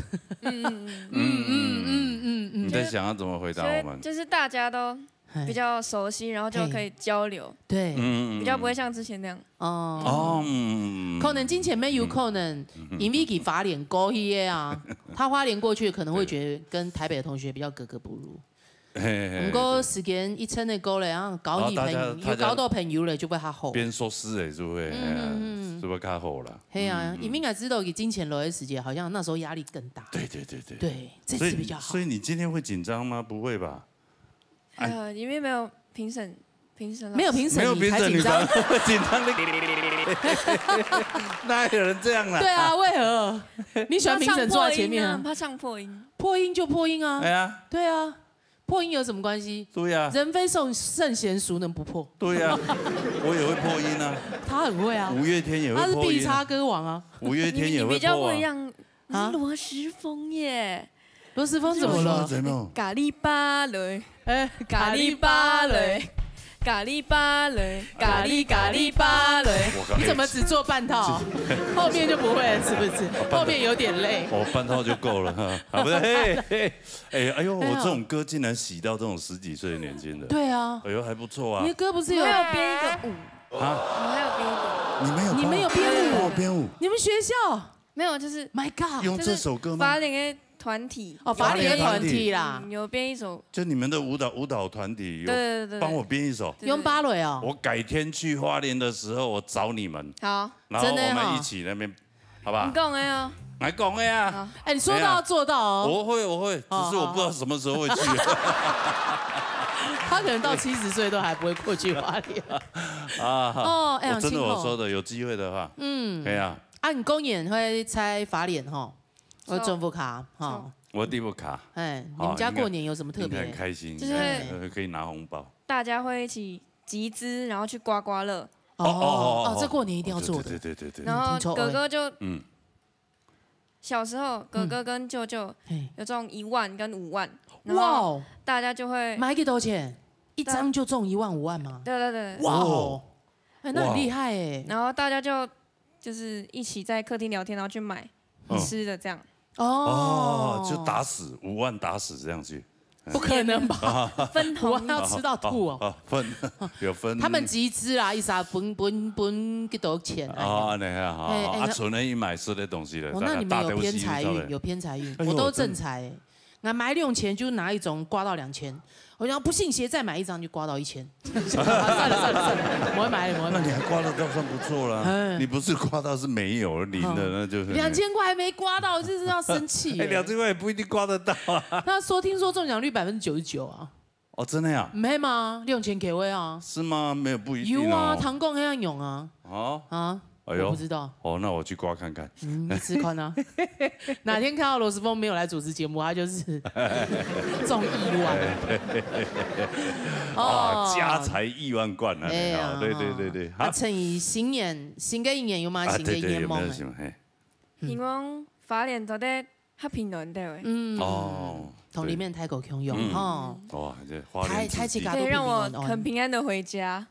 在想要怎么回答我们？就是大家都比较熟悉，然后就可以交流，对，比较不会像之前那样。可能金钱妹有可能因为给法脸过去的啊，他花莲过去可能会觉得跟台北的同学比较格格不入。不过时间一撑的够了，然后搞你朋友，有搞到朋友了就会较好。边说诗诶，是不是？是不是较好了？对啊，你们应该知道，给金钱来的时间，好像那时候压力更大。对，这次比较好。所以你今天会紧张吗？不会吧？因为没有评审，没有评审，你才紧张，紧张的。哪有人这样啦？对啊，为何？你喜欢评审坐在前面啊？怕唱破音。破音就破音啊。对啊。对啊。破音有什么关系？对呀，人非圣贤，孰能不破？对呀，我也会破音啊。他很会啊。五月天也会破音。他是必插歌王啊。五月天也会破啊。你比较不一样，你是罗时丰耶。罗时丰怎么了？咖喱芭蕾，咖喱芭蕾。咖喱芭蕾，咖喱芭蕾，你怎么只做半套？后面就不会了，是不是？后面有点累。半套就够了哈。啊，不是，哎呦，我这种歌竟然洗到这种10几岁的年轻人。对啊。哎呦，还不错啊。你的歌不是有编一个舞啊？我还有编一个。你们有编舞？编舞？你们学校没有？就是 My God，用这首歌吗？法典的团体法典的团体啦，有编一首。就你们的舞蹈团体有帮我编一首。用芭蕾哦。我改天去花莲的时候，我找你们。好。然后我们一起那边，好吧？你讲的哦。来讲的呀。哎，你说到要做到哦。我会，只是我不知道什么时候会去。他可能到70岁都还不会过去花莲。哦，哎呀，真的我说的，有机会的话，可以啊。啊，你公演会拆法脸哈？我中副卡哈，我第副卡。哎，你们家过年有什么特别？很开心，就是可以拿红包。大家会一起集资，然后去刮刮乐。这过年一定要做的。对。然后哥哥就小时候哥哥跟舅舅有中1万跟5万，哇！大家就会买几多钱？一张就中1万5万吗？对。哇哦，那很厉害哎。然后大家就是一起在客厅聊天，然后去买吃的这样。就打死5万打死这样去。不可能吧？分红要吃到吐哦。有分。他们集资啦，一啥分几多钱？存了一买吃的东西了。那你们有偏财运，有偏财运，我都正财。那买6000就拿一种刮到2000，我想不信邪再买一张就刮到1000。算了，我会买。那你还刮得到算不错了。你不是刮到是没有零的，那就是2000块还没刮到，就是要生气。2000块也不一定刮得到啊。那听说中奖率99%啊。哦，真的呀？没吗？6000K位啊？是吗？没有不一定。有啊，唐贡那样用啊。我不知道。哦，那我去刮看看。你试看啊。哪天看到罗时丰没有来主持节目，他就是中亿万。哦，家财亿万贯啊！对。啊，趁以新嘅一年有嘛新嘅愿望？希望花莲都得较平安的。同里面太狗穷用哈。哇，这花莲可以让我很平安的回家。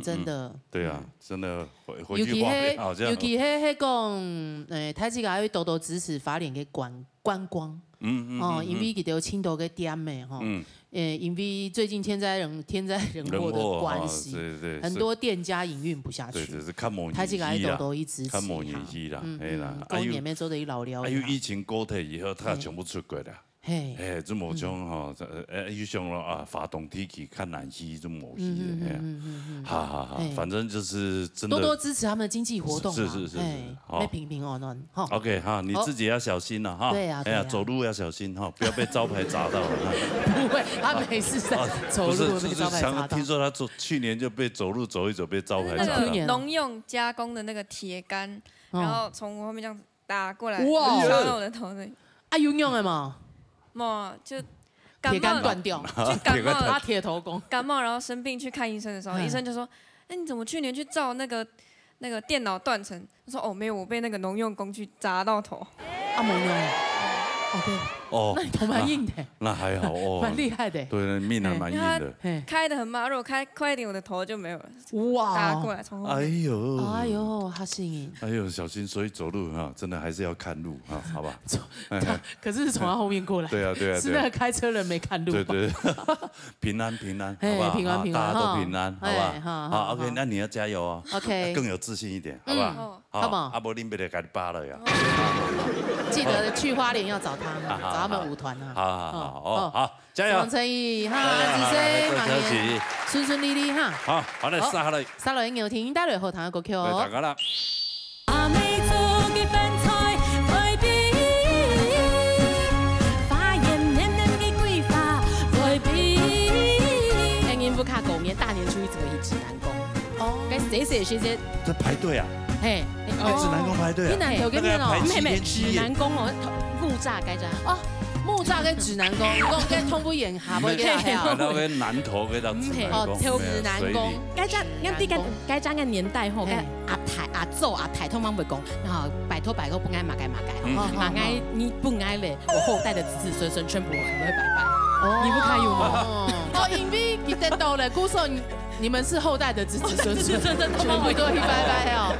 真的。对啊，真的回去花莲好像。尤其迄讲，台积家要多多支持花莲嘅观光。因为佢哋有青岛嘅店嘅哈。因为最近天灾人祸的关系，对，很多店家营运不下去。对，是看某他这个爱都一直看某年纪啦，过年没做的老了。还有疫情过退以后，他全部出国了。这某种哈，有种啊，发动天气看南溪这某些，好，反正就是真的多多支持他们的经济活动。是，好，平平安安哈。OK 哈，你自己要小心了哈。对呀，走路要小心哈，不要被招牌砸到了。不会，他没事在走路被招牌砸到。听说他去年就被走路走一走被招牌砸到。那个农用加工的那个铁杆，然后从我后面这样打过来，哇，敲到我的头里。啊，有用的嘛？就铁杆断掉，就感冒，他铁头功。感冒，然后生病去看医生的时候，医生就说：“那你怎么去年去照那个电脑断层？”他说：“哦，没有，我被那个农用工具砸到头。”啊，没用。OK。哦，那你头蛮硬的。那还好哦，蛮厉害的。对，命还蛮硬的。开得很慢，如果开快一点，我的头就没有了。哇！打过来，从后面。哎呦，好幸运。哎呦，小心，所以走路哈，真的还是要看路啊，好吧？可是从他后面过来。对啊。是那个开车人没看路。对。平安，好吧？平安，大家都平安，好吧？好 ，OK， 那你要加油哦。OK。更有自信一点，好不好？好。阿伯林贝的给你扒了呀。记得去花莲要找他，找他们舞团啊。好，加油！王成义哈，子生马年顺利利哈。好嘞，沙落音樂聽帶來後堂嘅歌曲哦。大家啦。不卡狗年大年初一怎么以指南宫？该谁些在排队啊？嘿，指南宫排队啊？那个要排7天指南宫哦，木栅该站哦。木栅跟指南宫，讲跟通不演下不给他那个南投给他指南宫，该站该站个年代后，该阿祖阿太通常会讲，然后拜托不该马该，马该你不该嘞，我后代的子子孙孙全部会拜拜。你不开有吗？因为你得到了，姑说你们是后代的子子孙孙，全部都去拜拜哦。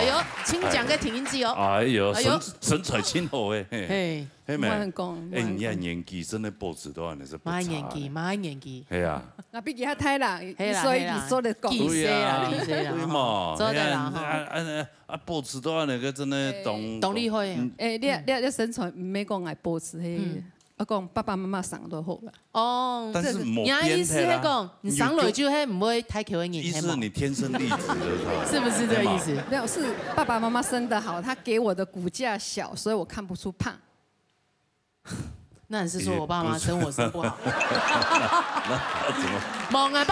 哎呦，请讲个听音机哦。哎呦，神采亲和诶，嘿，嘿没？哎，你看年纪真的保持到安尼是不差。买年纪。系啊。那比其他太啦，所以说的讲。对啊，对嘛。做得啦哈。保持到安尼个真的动力会。哎，你身材唔免讲爱保持嘿。我讲爸爸妈妈生都好了。哦，但是某边意思是讲，你生落就还唔会太口的意思你天生丽质的，是不是这个意思？没有，是爸爸妈妈生得好，他给我的骨架小，所以我看不出胖。那你是说我爸妈生我生不好？那怎么？冇，我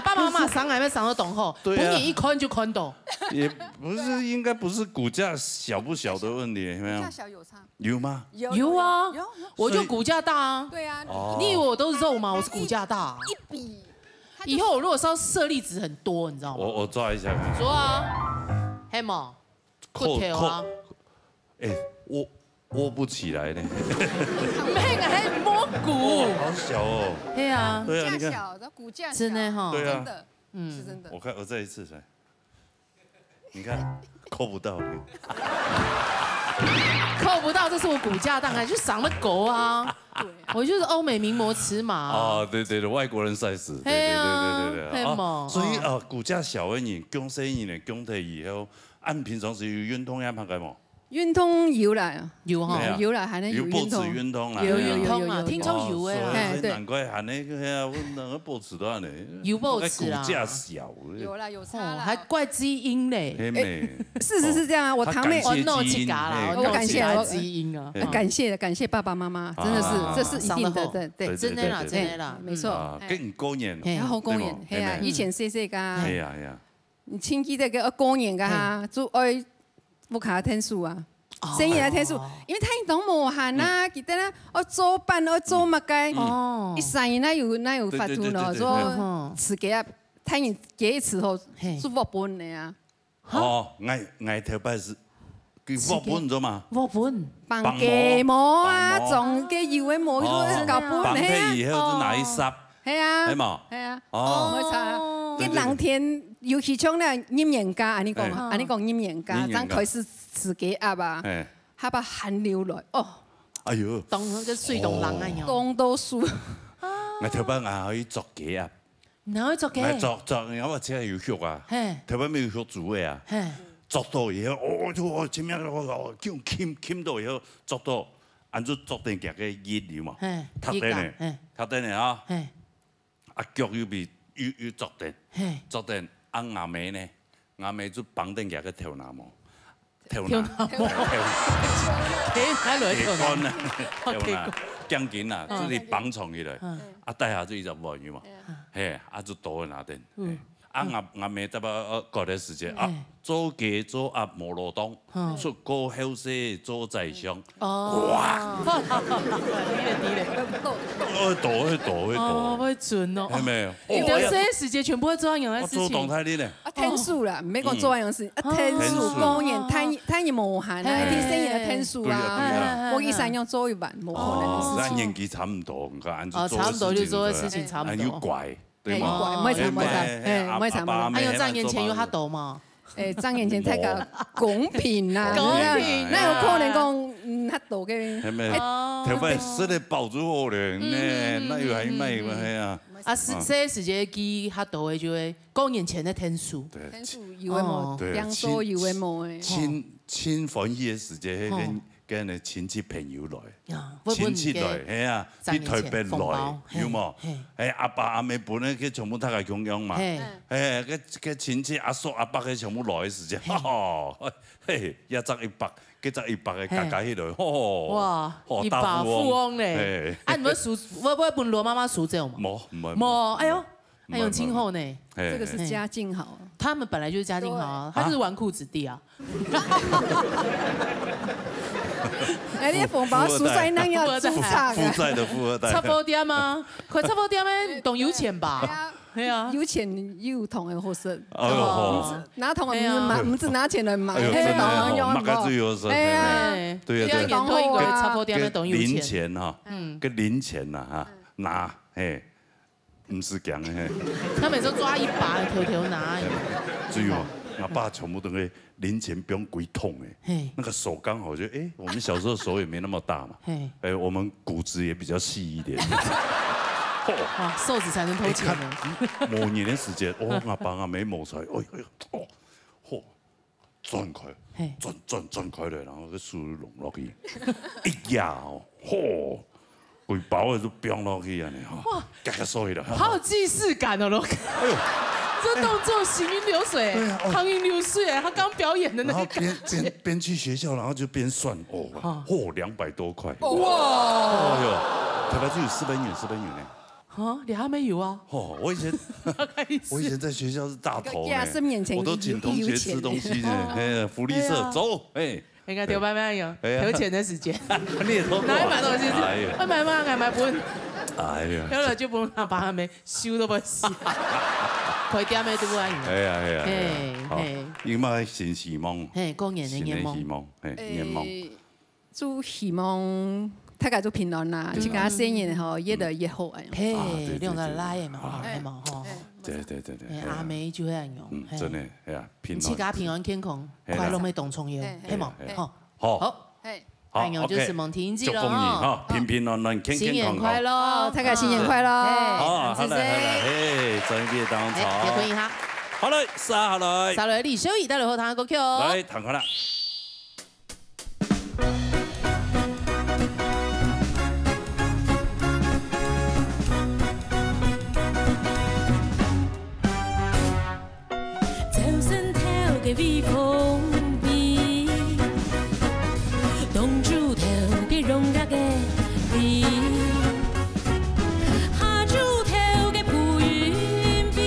爸妈妈生还没生得懂吼，本眼一宽就宽懂。也不是，应该不是骨架小不小的问题，有没有？骨架小有差。有吗？有啊，我就骨架大啊。对啊。你以为我都是肉吗？我是骨架大。一比。以后我如果是要舍利子很多，你知道吗？我抓一下。抓啊，黑毛。扣啊。哎，握不起来呢。没个还摸骨。好小哦。对啊。对啊，你看。小，骨架小。真的哈。对啊。真的。是真的。我再一次来。你看，扣不到。扣不到，这是我骨架大，就赏了狗啊！我就是欧美名模尺码。哦，对，外国人 size。对。所以骨架小的人，讲生意呢，讲得以后，按平常时有运动呀，拍个冇？运动有啦，有哈，有啦，还能有保持运动啦，有啊，听说有诶啦，难怪还那个呀，我那个保持到呢，有保持啦，骨架小，有啦有差啦，还怪基因嘞，事实是这样啊，我堂妹我基因啊，感谢爸爸妈妈，真的是这是一定的，对，真的啦，没错，更过年，好过年，系啊，以前细个，系啊，你亲戚在个过年个哈，做爱。不卡天数啊，生意的天数，因为他一懂无限啦，记得啦，我做饭我做乜嘅，一生意那有发图咯，说吃给啊，他人给伺候做沃本的啊。哦，我头摆是叫沃本咗嘛？沃本绑鸡毛啊，种嘅油嘅毛都搞本绑起以後就拿去濕，係啊，係嘛？係啊，冇錯。啲冷天，尤其像咧炎炎家，安尼講炎炎家，當開始自己鴨啊，下把汗流來，哦，哎呦，當嗰個水凍冷啊樣，講到樹，我頭擺我可以作雞啊，哪可以作雞？作，我話真係有血啊，頭擺沒有血煮嘅啊，作到以後，我前面我叫冚到以後，作到，按住作定夾嘅熱料嘛，塌定呢啊，啊腳要被。要作定牙尾呢？牙尾就綁定夾個跳拿毛，跳拿鋼筋啊，就是綁重起來，啊帶下就20萬元嘛，嘿，啊就倒喺那邊，牙尾得把過段時間啊，做雞做鴨無羅東，出過後世做宰相，哇！會準哦，係咪？你的這些時間全部會做一樣嘅事情。我做動態啲咧。天數啦，唔係講做一樣事，天數公演，睇你無限啊，啲生意嘅天數啊，我一生要做一晚，冇可能嘅事情。年紀差唔多，唔該，按住做差唔多就做嘅事情差唔多。要怪，對嘛？唔係差，還有漲眼前有哈多嘛？漲眼前睇個公平啦，公平，那有可能講哈多嘅。係咪？頭擺實在保住我咧，那又係咩嘛？係啊。啊，這時節機哈多嘅就會過年前的天數。天數有誒冇？兩數有誒冇誒？親歡喜嘅時節，跟你親戚朋友來，親戚來，係啊，啲台北來，有冇？係阿爸阿妹本來佢全部都係咁樣嘛，係個親戚阿叔阿伯佢全部來嘅時節，嘿，一則100，幾則100嘅價價起來，哇，100富翁咧，啊，你們數，我本羅媽媽數這種嗎？冇，哎呦，還有今後呢？這個是家境好，他們本來就是家境好啊，他就是紈絝子弟啊。哎，你紅包數在那要註冊負債的富二代。差不點啊，佢差不點咧，懂有錢吧？係啊，有錢有同嘅好事。拿同唔止拿錢嚟買，係當用唔好。係啊，對啊，當好啊，差不點咧懂有錢。零錢哈，個零錢呐哈，拿，嘿，唔是講嘅。他每次抓一把，條條拿。只有。我爸全部都会零钱不用归痛哎，那个手刚好就我们小时候手也没那么大嘛，我们骨质也比较细一点。哇，瘦子才能偷钱呢。某年的时间，我爸阿妹摸出来，赚开，赚开了，然后个输入弄落去，一压规包的都飙落去安尼哈，夹所以了。好有既视感哦，哎呦，这动作行云流水，行云流水他刚表演的那个感觉。边去学校，然后就边算200多块。哇！哎呦，台北只有400元呢。你还没有啊？我以前在学校是大头呢，我都请同学吃东西呢，福利社走，应该丢慢慢有有钱的时间，你也偷哪里买东西？我买嘛，我买本，哎呀，有了就不用把他们收都不死，开店的都不安。因嘛新希望，过年的愿望，愿望，祝希望。大家都平安啦，就讲生意吼越来越好哎。嘿，用得来的嘛，系嘛吼。对。阿妹就遐样，真的，系啊，平安。自家平安健康，快乐没动重要，系嘛？好，还有就是蒙婷姐了哈，平平安安，健健康康。新年快乐，大家新年快乐。好，来，专业当场。结婚一下。好嘞，下来，李秀仪带来后堂歌曲。来，弹开了。微风味，冻住头嘅融入嘅味，下住頭嘅浮雲邊，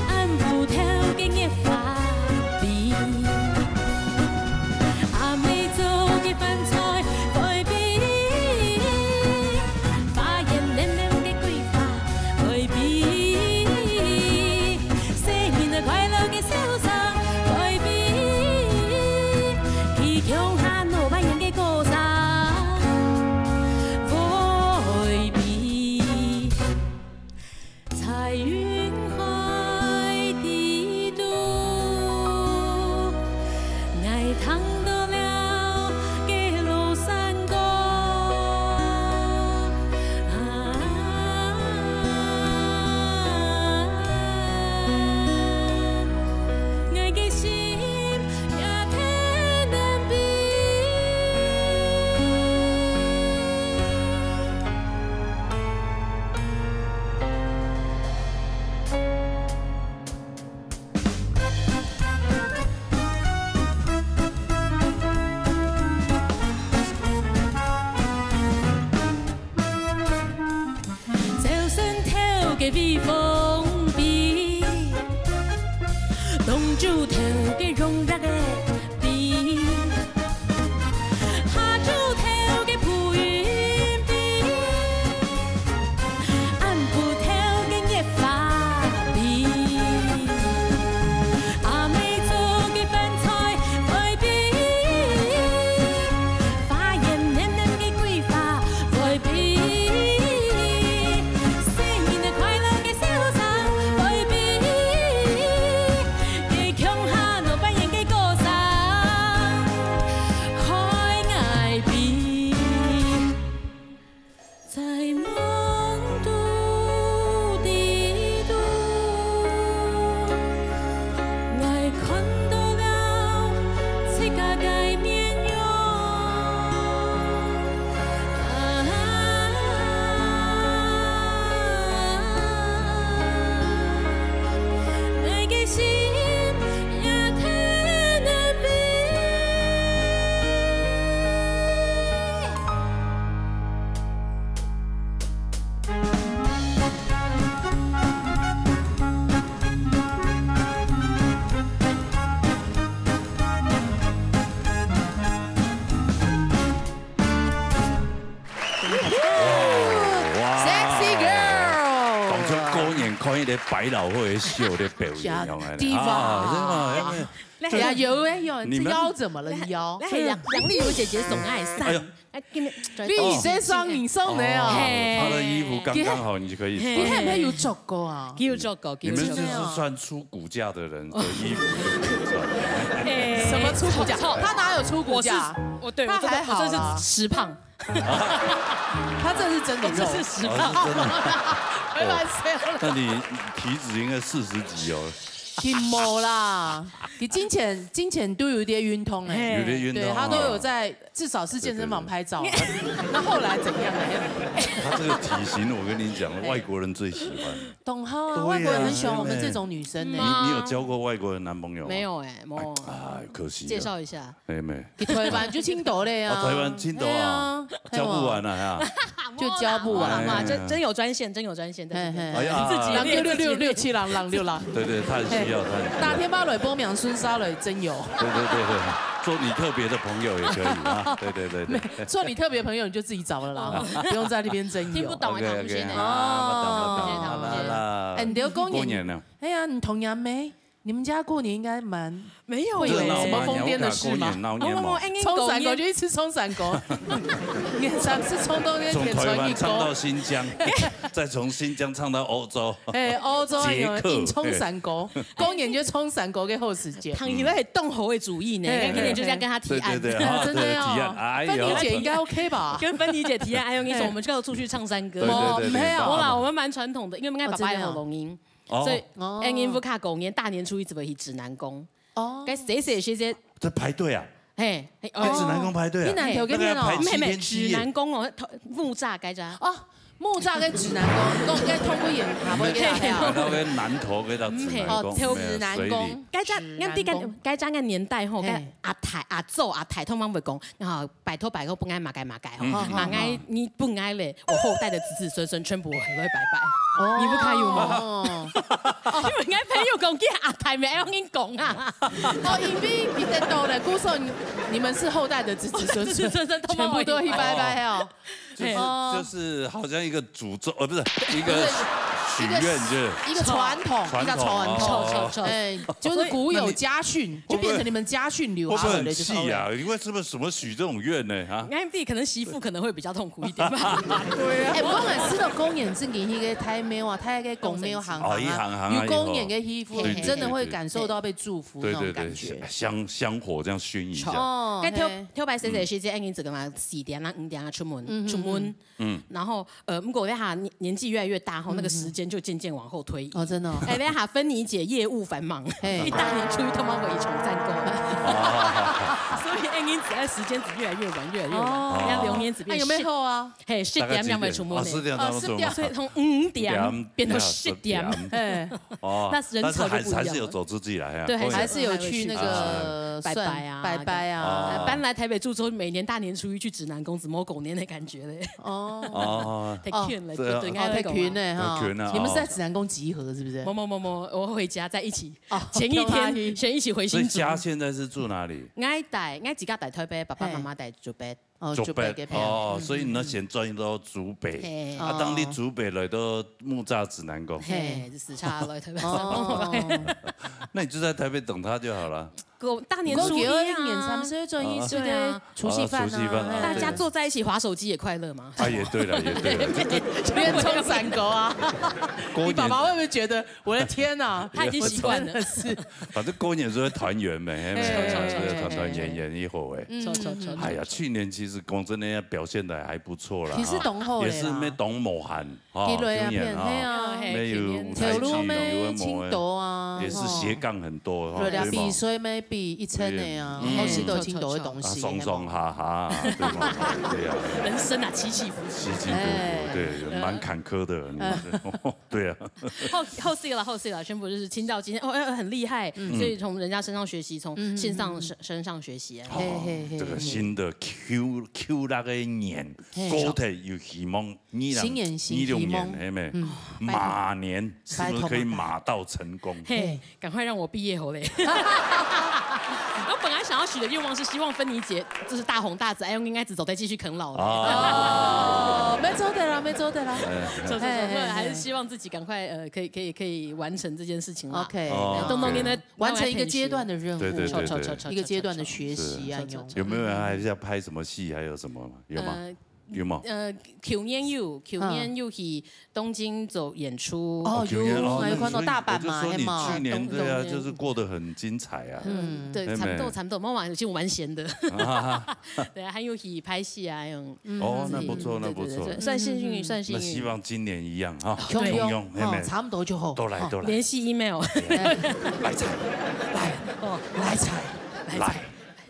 按不頭嘅熱花味，阿妹做嘅飯菜改變，花艳靚靚嘅桂花改變。快樂嘅瀟灑改變，氣強下老闆人嘅歌聲改變，彩雲海底度，愛趟到了嘅路山歌。嘅微風味，凍住頭嘅融入嘅味，下住頭嘅浮雲味，按不頭嘅熱花味，阿妹做嘅飯菜改變，花艳靚靚嘅桂花改變。看迄个百老汇秀的表演，呀，有哎有，这腰怎么了？腰，杨丽如姐姐总爱上。你这双你送的哦，他的衣服刚刚好，你就可以穿。你还没有做过啊？有做过，你们就是算出骨架的人的衣服就可以穿。什么出骨架？他哪有出骨架？对，他还好啦，实胖。他这是真的肉，这是实胖。开玩笑。那你体脂应该40几哦。挺冇啦，你金钱都有点晕通哎，有点晕通，对他都有在至少是健身房拍照。那后来怎样呢？他这个体型，我跟你讲，外国人最喜欢。懂哈，外国人很喜欢我们这种女生呢。你有交过外国人男朋友吗？没有哎，没。哎，可惜。介绍一下。没。你台湾就青岛嘞啊。台湾青岛啊，交不完了呀。就交不完嘛，真有专线，真有专线。哎呀，自己66667郎6郎。对，他很需要，大天巴蕊波苗孙沙蕊真有。对，做你特别的朋友也可以啊。对。做你特别朋友你就自己找了啦，不用在那边真有。听不懂啊，唐不先哦。哎，你都过年了。哎呀，你童年没？你们家过年应该蛮没有会有什么疯癫的事吗？冲伞狗就一直冲伞狗，3次冲冬天从台湾唱到新疆，再从新疆唱到欧洲。哎，欧洲有硬冲伞狗，公演就冲伞狗给后时间。唐以为动猴的主意呢，今年就是要跟他提案，对，真的要。芬妮姐应该 OK 吧？跟芬妮姐提案，哎呦，你说我们就要出去唱山歌。没有啦，我们蛮传统的，因为我们爸爸有龙音。所以，因为卡狗年大年初一只会去指南宫。哦，该谁些？在排队啊？嘿，指南宫排队啊？你哪条跟天哦？妹，指南宫哦，木栅该咋？哦。木栅跟指南宫，应该通过演下不给他。到个南头给到指南宫，该咋？该咋个年代吼？该阿太、阿祖、阿太通常会讲，然后拜托不爱马改吼，马爱你不爱嘞，我后代的子孙全部会拜拜。你不可以吗？因为俺朋友讲叫阿太没要你讲啊。因为你得懂了，姑说你们是后代的子孙，全部都会拜拜哦。就是好像一个诅咒，不是一个许愿，就是一个传统，哎，就是古有家训，就变成你们家训流行。会不会很气啊？因为是不是什么许这种愿呢？啊，MD 可能媳妇可能会比较痛苦一点吧。对啊。哎，我们知道公演是给那个太庙啊，太个公庙行啊，有公演跟媳妇，真的会感受到被祝福那种感觉。香火这样熏一下。哦。该挑白谁时间，你这个嘛4点啊5点啊出门。然后如果他年纪越来越大后，那个时间就渐渐往后推移。哦，真的。哎，那哈芬妮姐业务繁忙，一大年初一他妈会重战购，所以因此时间只越来越晚，越来越晚。人家流年只变。有没有啊？嘿，10点两会出门。4点到出门。所以从5点变到10点。哎，那人潮就不一样。还是有走自己来啊。对，还是有去那个拜拜啊。搬来台北住之后，每年大年初一去指南宫子摸狗年的感觉嘞。太困了，对，应该太困了哈。你们是在指南宫集合是不是？我回家在一起。前一天先一起回新竹。家现在是住哪里？我自家在台北，爸爸妈妈在竹北。竹北所以你那先转到竹北。当你竹北来到木栅指南宫。嘿，时差来台北。那你就在台北等他就好了。大年初一啊，年30转1岁的除夕饭啊，大家坐在一起滑手机也快乐嘛。啊，也对了，变冲伞狗啊！你爸爸会不会觉得我的天哪？他已经习惯了。是，反正过年就会团圆呗，团圆一会儿哎。哎呀，去年其实公真的表现的还不错啦。其实懂后也是没懂某韩啊，今年没有舞台剧，青岛啊，也是斜杠很多。比谁没？一称的呀，好许多青岛的东西，松松哈哈，对呀，人生啊起起伏伏，对，蛮坎坷的，对啊。后续了，宣布就是青岛今天很厉害，所以从人家身上学习，从线上身上学习。这个新的 Q 那个年，高铁有希望，26年，马年是不是可以马到成功？嘿，赶快让我毕业好嘞。我本来想要许的愿望是希望芬妮姐就是大红大紫，哎，应该只走再继续啃老的。没错的啦，没做的啦。错，还是希望自己赶快可以完成这件事情啦。OK， 东东呢完成一个阶段的任务，对，一个阶段的学习啊。有没有人还是要拍什么戏？还有什么吗？有吗？有吗？去年有去东京走演出。哦，有看到大阪嘛？我就说你去年对啊，就是过得很精彩啊。对，差不多，妈妈已经蛮闲的。对啊，还有去拍戏啊，哦，那不错，那不错，算幸运，算幸运。那希望今年一样哈，汹涌，差不多就好。都来，联系 email。来彩，来彩，来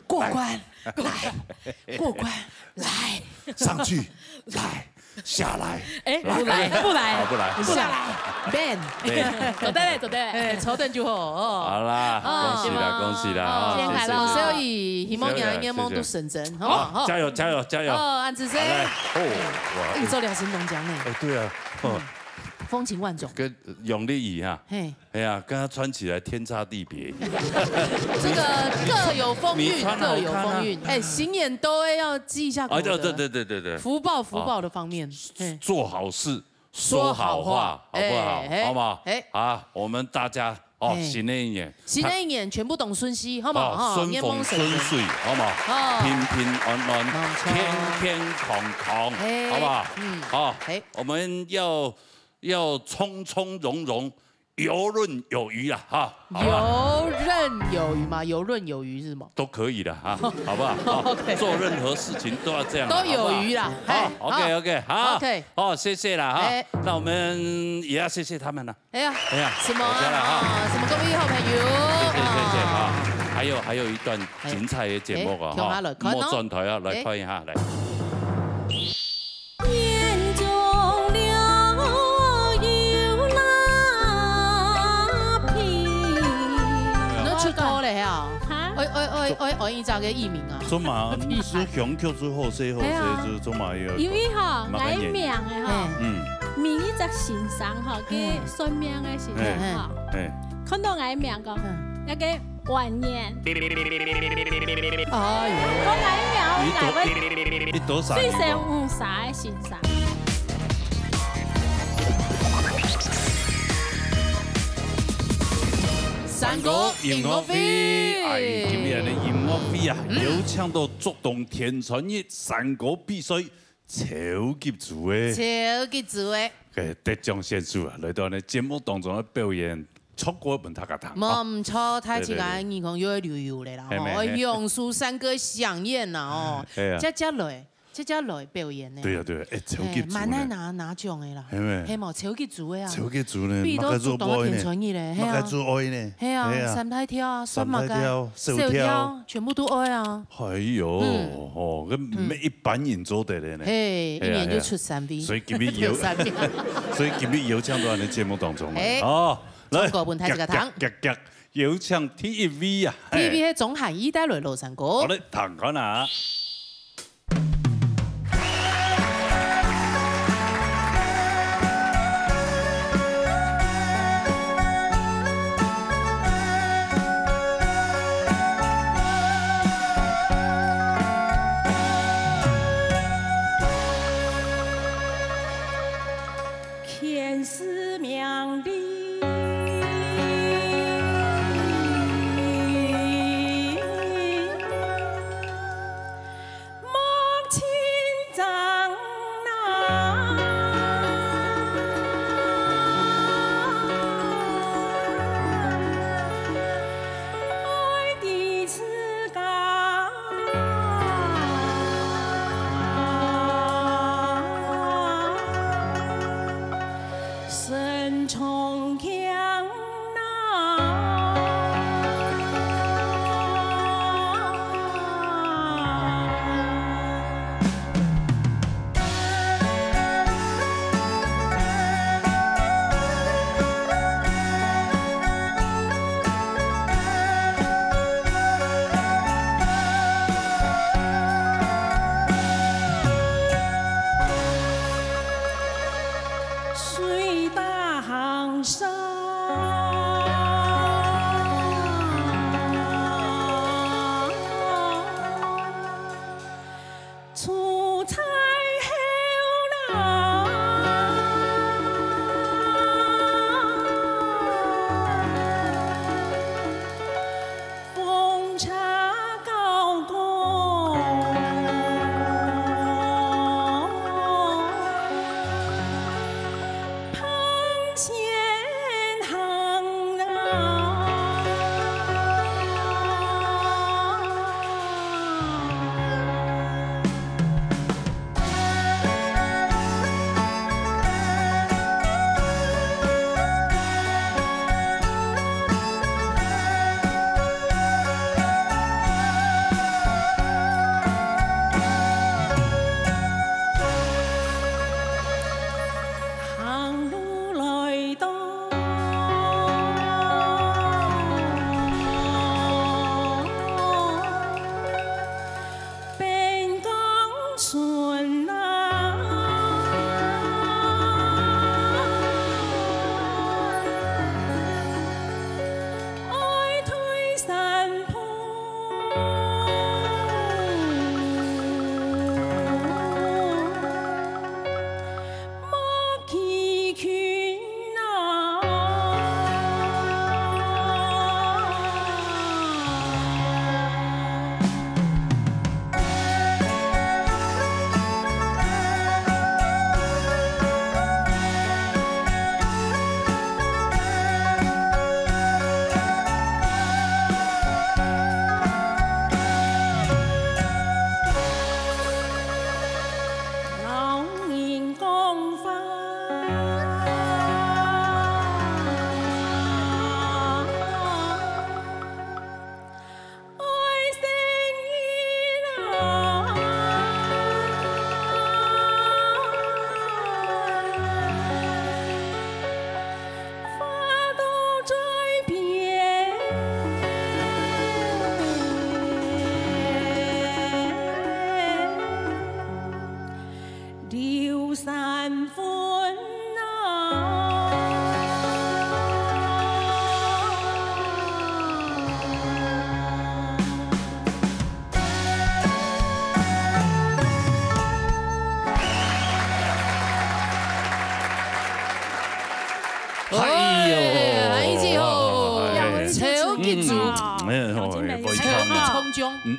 过关，来过关。来上去，来下来，不来，下来 ，ban， 走对，抽等就好哦。好啦，恭喜啦！新年快乐！所以希望你年梦都成真，好，加油！安子生，哇，宇宙两神龙奖呢？对啊，风情万种，跟永利仪哈，哎呀，跟他穿起来天差地别。这个各有风韵，哎，行演都要记一下。对，福报的方面，做好事，说好话，好不好？好不好？好，我们大家新的一年全部懂顺息，好不好？顺风顺水，好不好？平平安安，健健康康，好不好？好，我们要从从容容，游刃有余啊！哈，游刃有余吗？游刃有余是吗？都可以的哈，好不好？做任何事情都要这样，都有余啦。好 ，OK， 好，OK， 好，谢谢啦哈。那我们也要谢谢他们了。哎呀，什么什么各位好朋友，谢谢哈。还有一段精彩的节目啊哈，莫转台啊，来看一下来。我依照个艺名啊，做嘛是雄曲做好势，就是做嘛要。因为吼，爱命的吼，命一只神上吼，给算命的时候吼，看到爱命讲，那个晚年。哎呦，我爱命来个最少5、3个神上。山歌音乐会，哎，今日的音乐会啊，有请到竹东天川的山歌比赛超级组的，得奖选手啊，来到呢节目当中的表演，出国问他个谈。唔错，太起来你讲又旅游的啦，哦，永苏山歌响宴呐，哦，这家来表演呢？对啊，哎，超级组蛮爱拿奖的啦，系冇超级组的啊，超级组呢，比都主动填传意咧，系啊，三太跳啊，双马跳、手跳，全部都爱啊。哎呦，咁唔一般人做得的呢，一年就出3位，所以今日有请到你节目当中来，来，国本台这个堂，有请 TVB 啊，TVB 系总海一带来罗山歌，好嘞，唐看啊。深重。有三分啊。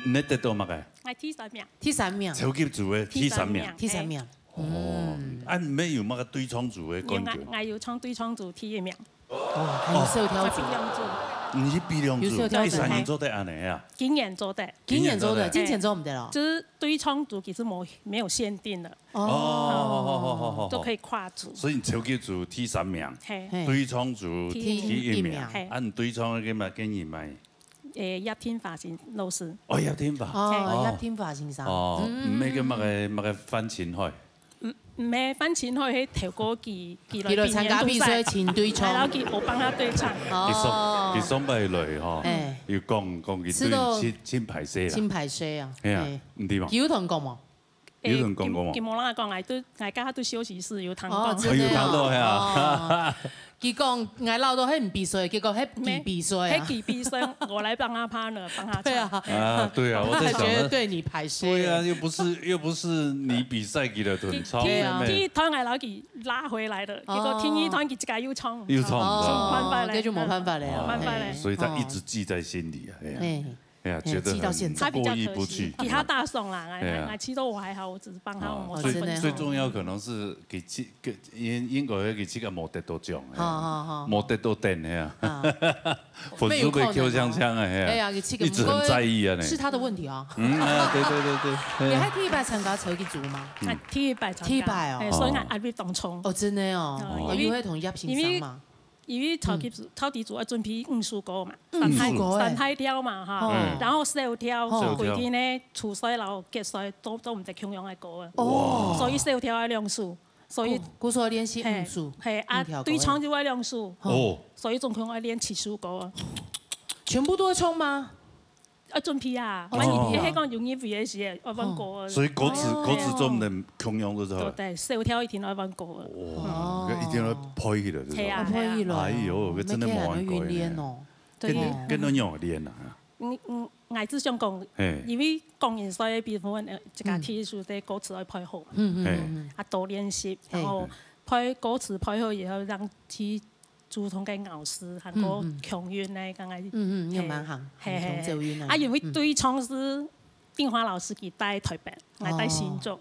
你得到乜嘅？我T3名。T3名。超級組嘅T3名。T3名。哦。啊，唔係有乜個對創組嘅冠軍？我要唱對創組T1名。哦，有跳組。唔是比兩組，第3年做得安尼啊？今年做的。今年做的，今年做唔得咯。就是對創組其實沒有限定的。哦。都可以跨組。所以超級組T3名，對創組T1名。啊，你對創嘅嘛經驗咪？葉天髮型老師。哦，葉天髮。哦，葉天髮型師。哦，唔係嘅乜嘅翻前開。唔係翻前開去跳過佢來參加比賽前對唱。係啦，我幫他對唱。佢送俾佢嗬，要講佢對前排寫啦。前排寫啊。係啊，唔掂啊。有同講冇？有同講過冇？佢冇啦講，大家都休息室有談過。有談到係啊。佢講我撈到係唔比賽，結果係比賽啊！係比賽，我來幫他 partner，幫他唱。對啊。啊，對啊，我在想。覺得對你排戲。對啊，又不是你比賽給的團唱。第一團我攞佢拉回來的，結果第二團佢自己又唱。又唱唔到。這就冇辦法了。冇辦法了。所以他一直記在心裡啊。哎呀，覺得很過意不去。給他大送啦，其實我還好，我只是幫他我最重要可能是英國嘅這個冇得到獎，冇得到燈嘅啊，粉絲被 Q 槍槍啊，一直很在意啊，是他的問題啊。對。你喺第一擺參加超級組嗎？第一擺參加。第一擺哦。所以我會當衝。哦，真的哦。因為同葉先生嘛。因為超級組要準備武術歌嘛，三台跳嘛哈，然後小跳，每天呢初賽然後決賽都唔得強樣嘅歌啊，所以小跳要練數，所以鼓手練習武術，係啊，對唱就要練數，所以總共要練7首歌。全部都要唱嗎？要準備啊，萬一係講容易背嘅時，要揾歌。所以歌詞都唔能強樣嘅啫。對，小跳一定要揾歌。哇，一定要配起來。係啊，配起來。哎呦，佢真係冇玩過嘅。跟哪樣練啊？我只想講，因為公演賽嘅部分，一家技術嘅歌詞要配好，啊多練習，然後配歌詞配好以後，讓佢。主動嘅老師，韓國強運咧，剛才又蠻行，係啊，因為對唱是定華老師佢帶台北，我帶新竹，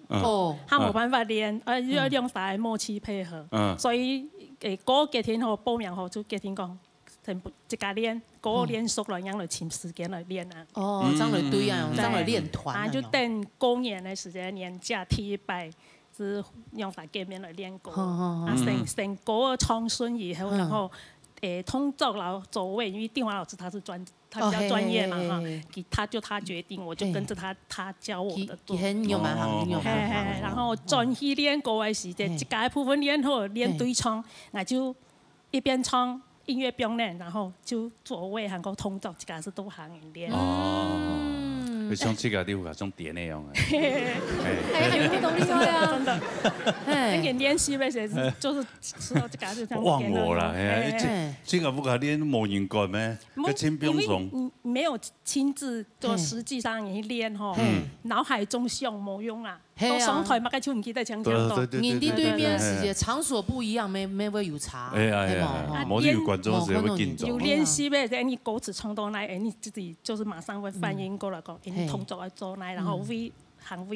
他冇辦法練，要兩大默契配合，所以歌幾天後報名後就幾天講，一家練，歌練熟了，讓佢請時間來練啊。哦，將來對啊，將來練團啊。就等公演嘅時間，年假第一擺。是用法見面來練歌，啊成歌唱順以後，然後通告然後走位，因為定華老師他比較專業嘛哈，他決定，我就跟着他教我的做。然後專心練歌嘅時間，一個部分練好，練對唱，我就一邊唱音樂表演，然後就走位，然後通告，一個是都行練。佢上次嗰啲會像點那樣啊！係不懂厲害啊！真的，那個練習那些就是知道這個就像忘我啦，這個不可練冇人過咩？個親兵種沒有親自做，實際上你練吼，腦海中想冇用啦。都上台，乜嘅就唔記得唱唱到。人哋對面世界場所不一樣，沒會有差。係冇有觀眾時會緊張。有練習咩？你歌詞唱到那，你自己就是馬上會反應過來講，你動作要做那，然後位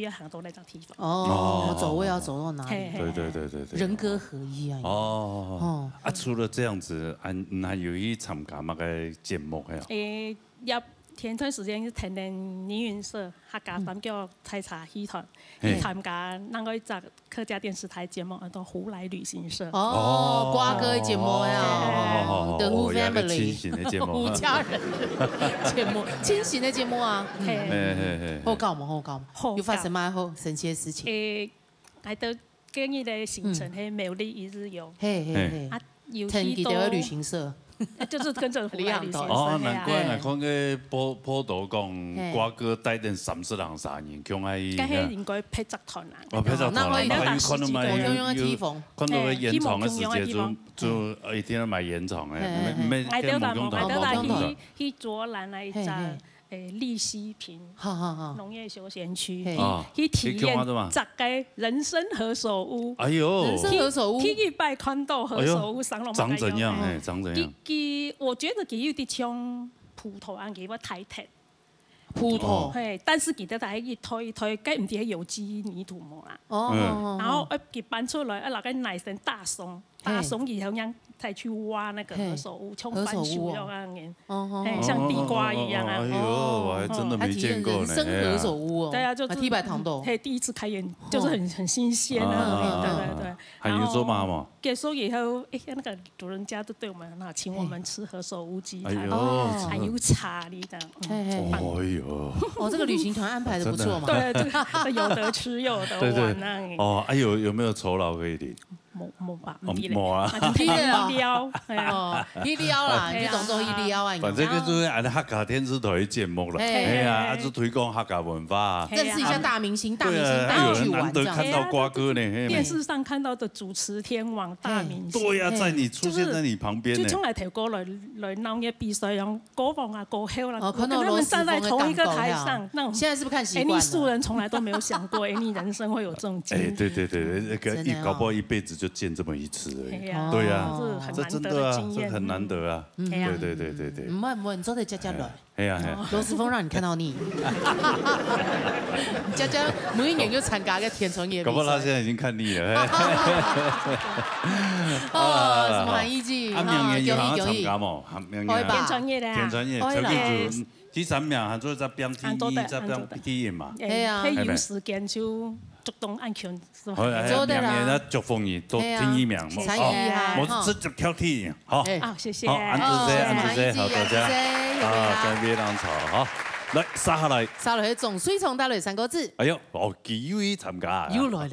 要行到那個地方。哦，走位要走到哪裡？對。人歌合一啊！哦。啊，除了這樣子，還有去參加乜嘅節目係？前段時間是聽聽倪雲社客家三叫採茶戲團，去參加那個一隻客家電視台節目，叫做《胡來旅行社》。哦，瓜哥節目呀，The Who Family，胡家人節目，親情的節目啊。好搞嘛，有發生乜好神奇的事情？我都建議的行程係美麗一日遊。聽佢哋嘅旅行社。就是跟着胡来旅先生。哦，难怪我看个报道讲，歌歌带点30人3人，强爱伊。咁係應該配集團啊。哦，配集團，那可以看到個延長嘅時節就一定要買延長嘅，買到去左蘭那一站。立溪坪農業休閒區，去體驗十個人生何首烏。哎呦，人生何首烏，去拜看到何首烏，上龍馬長怎樣？長怎樣？我覺得佢有啲像葡萄安給我太甜。葡萄，但是佢得係一推，梗唔知係有機泥土冇啦。然後佢搬出來，那個奶成大松以後樣。才去挖那個何首烏，像番薯一樣，像地瓜一樣啊！哎呦，我還真的沒見過呢。生何首烏哦，對啊，就剃白糖豆，第一次開園，就是很新鮮啊！對。還有做嘛嘛？結束以後，那個主人家都對我們很好，請我們吃何首烏雞湯，還有茶哩的。哎呦，哦，這個旅行團安排得不錯嘛。對，有得吃有得玩啊！哦，哎有沒有酬勞可以領？冇吧，冇啊，撩，伊撩啦，你當做伊撩啊。反正就是按客家電視台節目啦，哎呀，就推廣客家文化，認識一下大明星，大明星帶去玩，難得看到瓜哥呢。電視上看到的主持天王大明星，對呀，在你出現在你旁邊，就從來條歌來鬧嘅比賽，用歌王啊歌后啦，跟他們站在同一個台上，那種。現在是不是看習慣了？你素人從來都沒有想過，你人生會有這種經歷。哎，對，那個搞不好一輩子就見這麼一次而已。對呀，這真的啊，這很難得啊。對。唔會，你坐在家來。哎呀，羅時豐讓你看到你。家每一年就參加個天傳夜比賽。搞不好他現在已經看膩了。什麼韓藝季？明年有好像參加冇？明年天傳夜的啊。天傳夜，就叫做第3名，還做在編 T1，在編 T1嘛。係啊。佢有時間就主動按權。明年咧祝福你都第1名。我直接挑T1。好。謝謝。好，安住先，好大家。在別人吵，好，來殺下來。殺落去總水蟲帶來3個字。哎呦，機會參加。又來。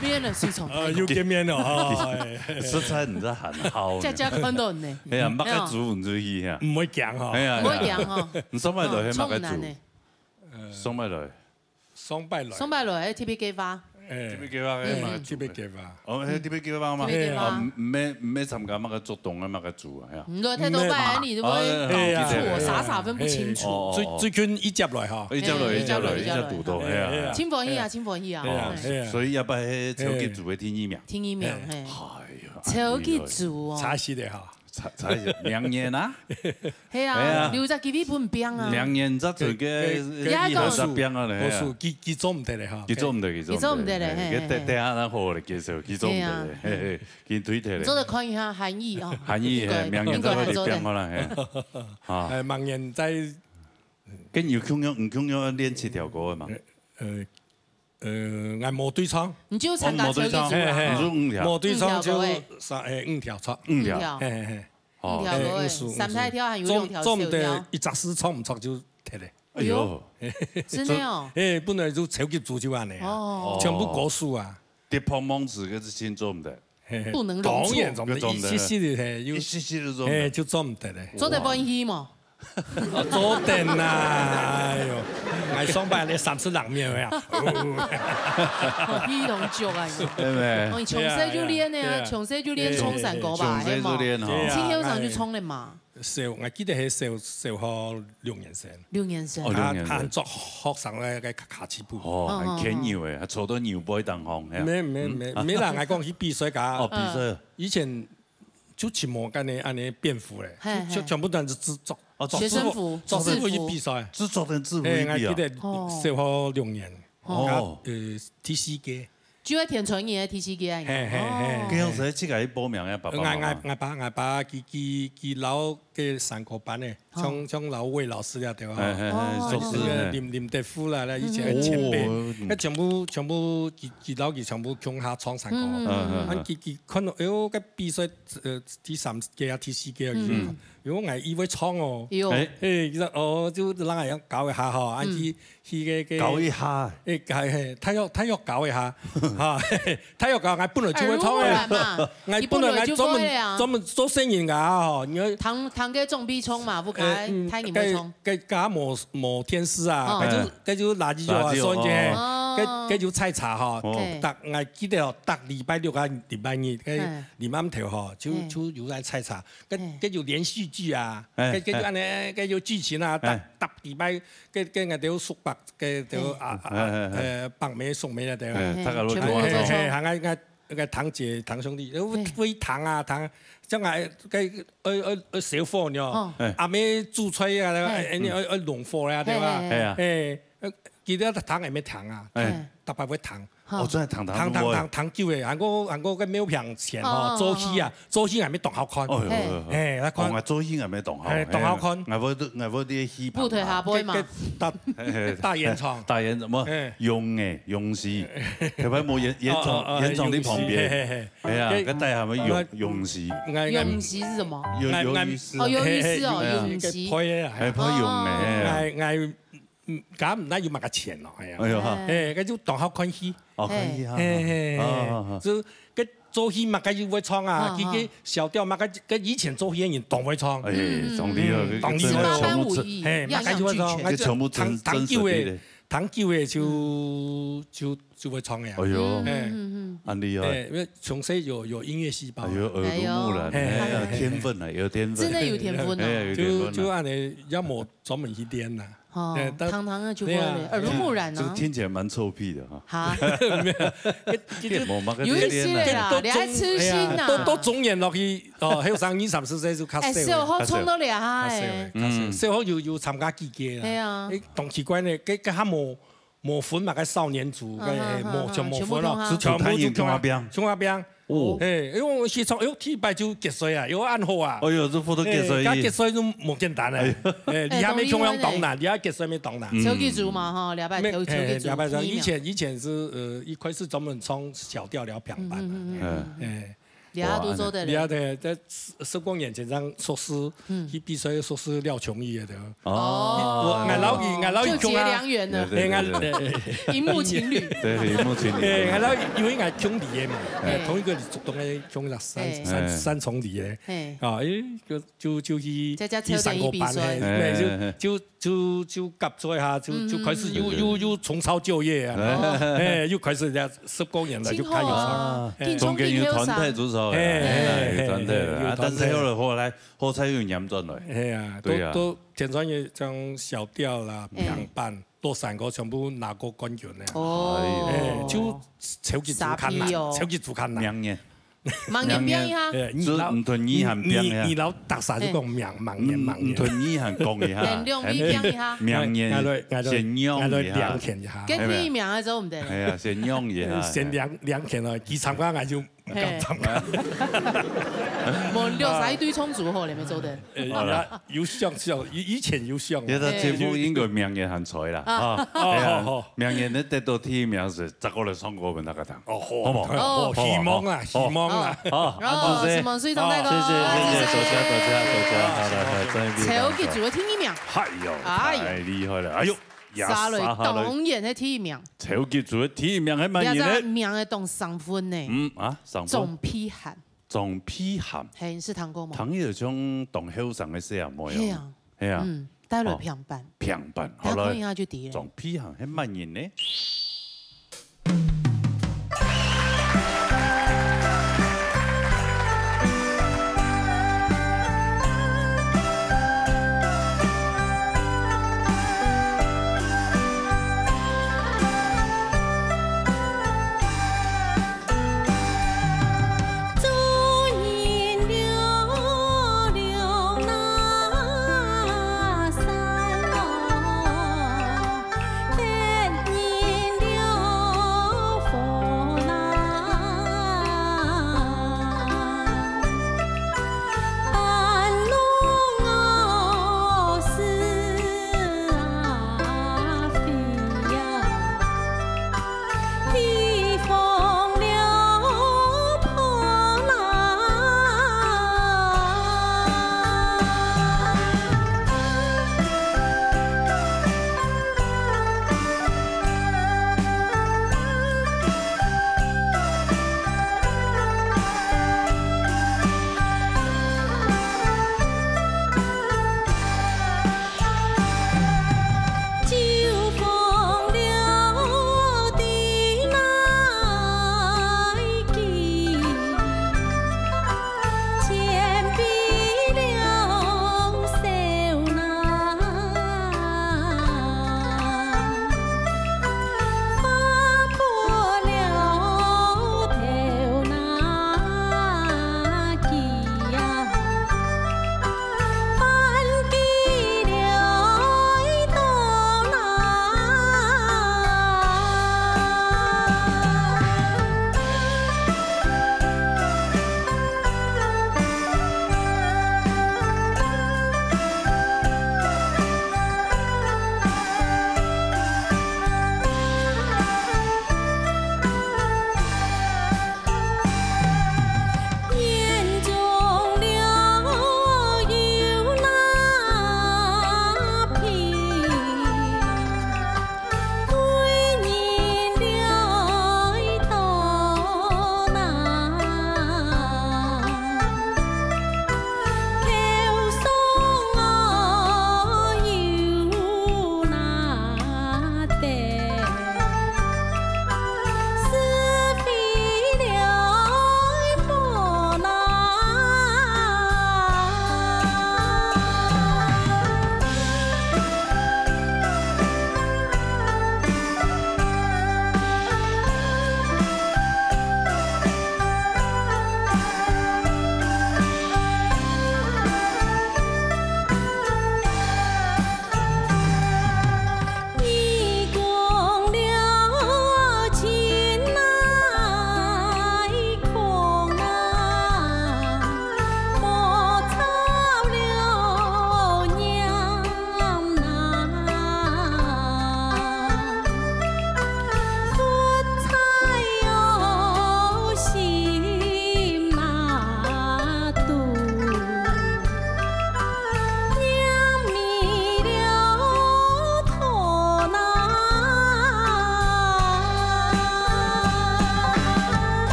面了，水床。又见面了哈。实在唔知很好。只看到呢。哎呀，擘个煮唔注意啊。唔會行哈。哎呀，唔會行哈。唔送埋落去擘個煮。送埋落去。送埋落。送埋落去 TP 機花。TP 機花嘅嘛，TP 機花。哦，TP 機花嘛。哦，唔咩參加擘個活動啊，擘個煮啊，係啊。唔來睇到拜你都會搞錯，傻分不清楚。最近一接來哈。一接讀到係啊。清歡喜啊，清歡喜啊。所以要不係超級煮嘅天一秒。天一秒，係。超級煮哦。茶是的哈。2年啊，係啊，60幾分餅啊，2年則做嘅20餅啊咧，佢做唔得咧嚇，佢做唔得咧，佢第下咱好嚟介紹，佢做唔得咧，佢推提咧。做得看一下韓語啊，韓語係2年則可以餅可能係，盲人在，跟有強弱唔強弱練7條歌嘛？我冇對唱，你就參加超級組啊，冇對唱就5條唱，5條，哦，3台跳還有6條，做唔得104唱唔錯就踢咧。哎呦，真的哦，本來就超級組就安尼啊，全部歌數啊，跌破網子嗰啲先做唔得，不能容錯，一時時就做唔得咧，做得歡喜嘛。做定啦，哎呦，我上班你30人面呀，飛龍腳啊，係咪？我從細就練呢，從細就練衝傘歌吧，係嘛？今天上去衝的嘛。我記得係小學6年生。6年生。他作學生咧嘅卡起步。哦，很輕柔誒，坐到牛背當紅。沒啦，我講去比賽㗎。哦，比賽。以前就期末安尼便服咧，全部都係自作。學生服、做制服去比賽，制作定制服去比啊！我記得小學6年，TC 機，主要填傳嘅 TC 機啊！幾樣時即係報名嘅爸爸媽媽。我爸佢老嘅3個班咧，像老魏老師啦，對吧？林德富啦，以前嘅前輩，全部佢老佢全部鄉下創3個，佢看到個比賽第3屆啊 TC 機啊，如果我以為創哦，其實就啷個樣搞一下嗬，去搞一下，體育搞一下，嚇，體育搞我本來就會創嘅，我本來我專門做生意㗎嗬，堂嘅總比衝嘛，不該太你們衝，加磨天師啊，佢就垃圾咗啊，所以佢就採茶嗬，我記得哦，禮拜6啊禮拜日，佢連啱頭嗬，就有嚟採茶，佢就連續劇啊，佢就安尼，佢就劇情啊，禮拜，佢我哋熟白，佢就白眉熟眉啦，對吧？我堂姐堂兄弟，煨糖啊糖，將我小貨呢，阿妹煮出啊，弄貨啊，對吧？記得糖係咩糖啊？特別會糖。哦，真係糖酒嘅，韓國嘅秒平錢哦，做戲係咩當好看？我做戲係咩當好？當好看。我啲戲不退下杯嘛。大演場。大演什麼？勇士，佢喺冇演場啲旁邊。係啊，佢底下咪勇士。勇士是什麼？有意思。哦，有意思哦，勇士。係可以用嘅。咁唔單要買個錢咯，係啊，佢就當好看戲，就佢做戲嘛，佢就會唱啊，佢小調嘛，佢以前做戲人當會唱，當啲全部全部唐久嘅就會唱嘅，很厲害，因為從細有音樂細胞，耳濡目染，天分啊，有天分，真的有天分啊，就按你要麼專門去練啦。哦，堂堂啊就會耳濡目染啊，這個聽起來蠻臭屁的哈。有一些啦，你愛痴心呐，都中年落去哦，喺上20-30歲就較少。小學衝到嚟啊，小學要參加幾屆啦。係啊，同奇怪呢，佢較冇分嘛，個少年組，冇分咯，全部就衝下邊。哦，因為我時常體拜就結穗啊，有暗號啊。哎呦，這副都結穗。結穗都冇簡單啊。你還沒中央當難，你還結穗沒當難。超級組嘛，哈，兩百超級組。以前是一開始專門唱小調了平板。李亚都州的人，在寿光眼前上硕士，去比赛硕士廖琼义的。哦，俺老就结良缘了，荧幕情侣，对，荧幕情侣。俺老因为俺兄弟的嘛，同一个同个兄弟三重弟的，啊，就去上过班的，就夹做一下，就开始又重操旧业啊，又开始人家寿光眼了，就开有场，中间有团体主持。有团队了，但是后来后来又严重了。哎呀，都田川也像小调啦、两班都3个全部拿过冠军的。哦，就超級主看啦，超级主看啦。明年，明年变一下，唔同意涵变一下。你老特啥就讲明年。唔同意涵讲一下。年量变一下。明年先用一下。跟第一名的时候唔得。系啊，先用一下。先两天咯，几参加我就。冇60堆充足好，你咪做得。有像，以前有像。呢個節目應該明年行才啦，啊，明年你得到第一名是10個嚟上過問那個堂，好冇？希望啊，好，希望水總大哥，謝，多謝，好啦，超級組嘅第一名，係喲，太厲害啦，哎呦！沙雷當然係第一名，超級組嘅第一名係乜嘢咧？名係當3分呢。3分。總批函。總批函。係，你是聽過嗎？聽就種當後生嘅寫模樣。係啊。係啊。帶來平板。平板。好啦。一下就啲。總批函係乜嘢呢？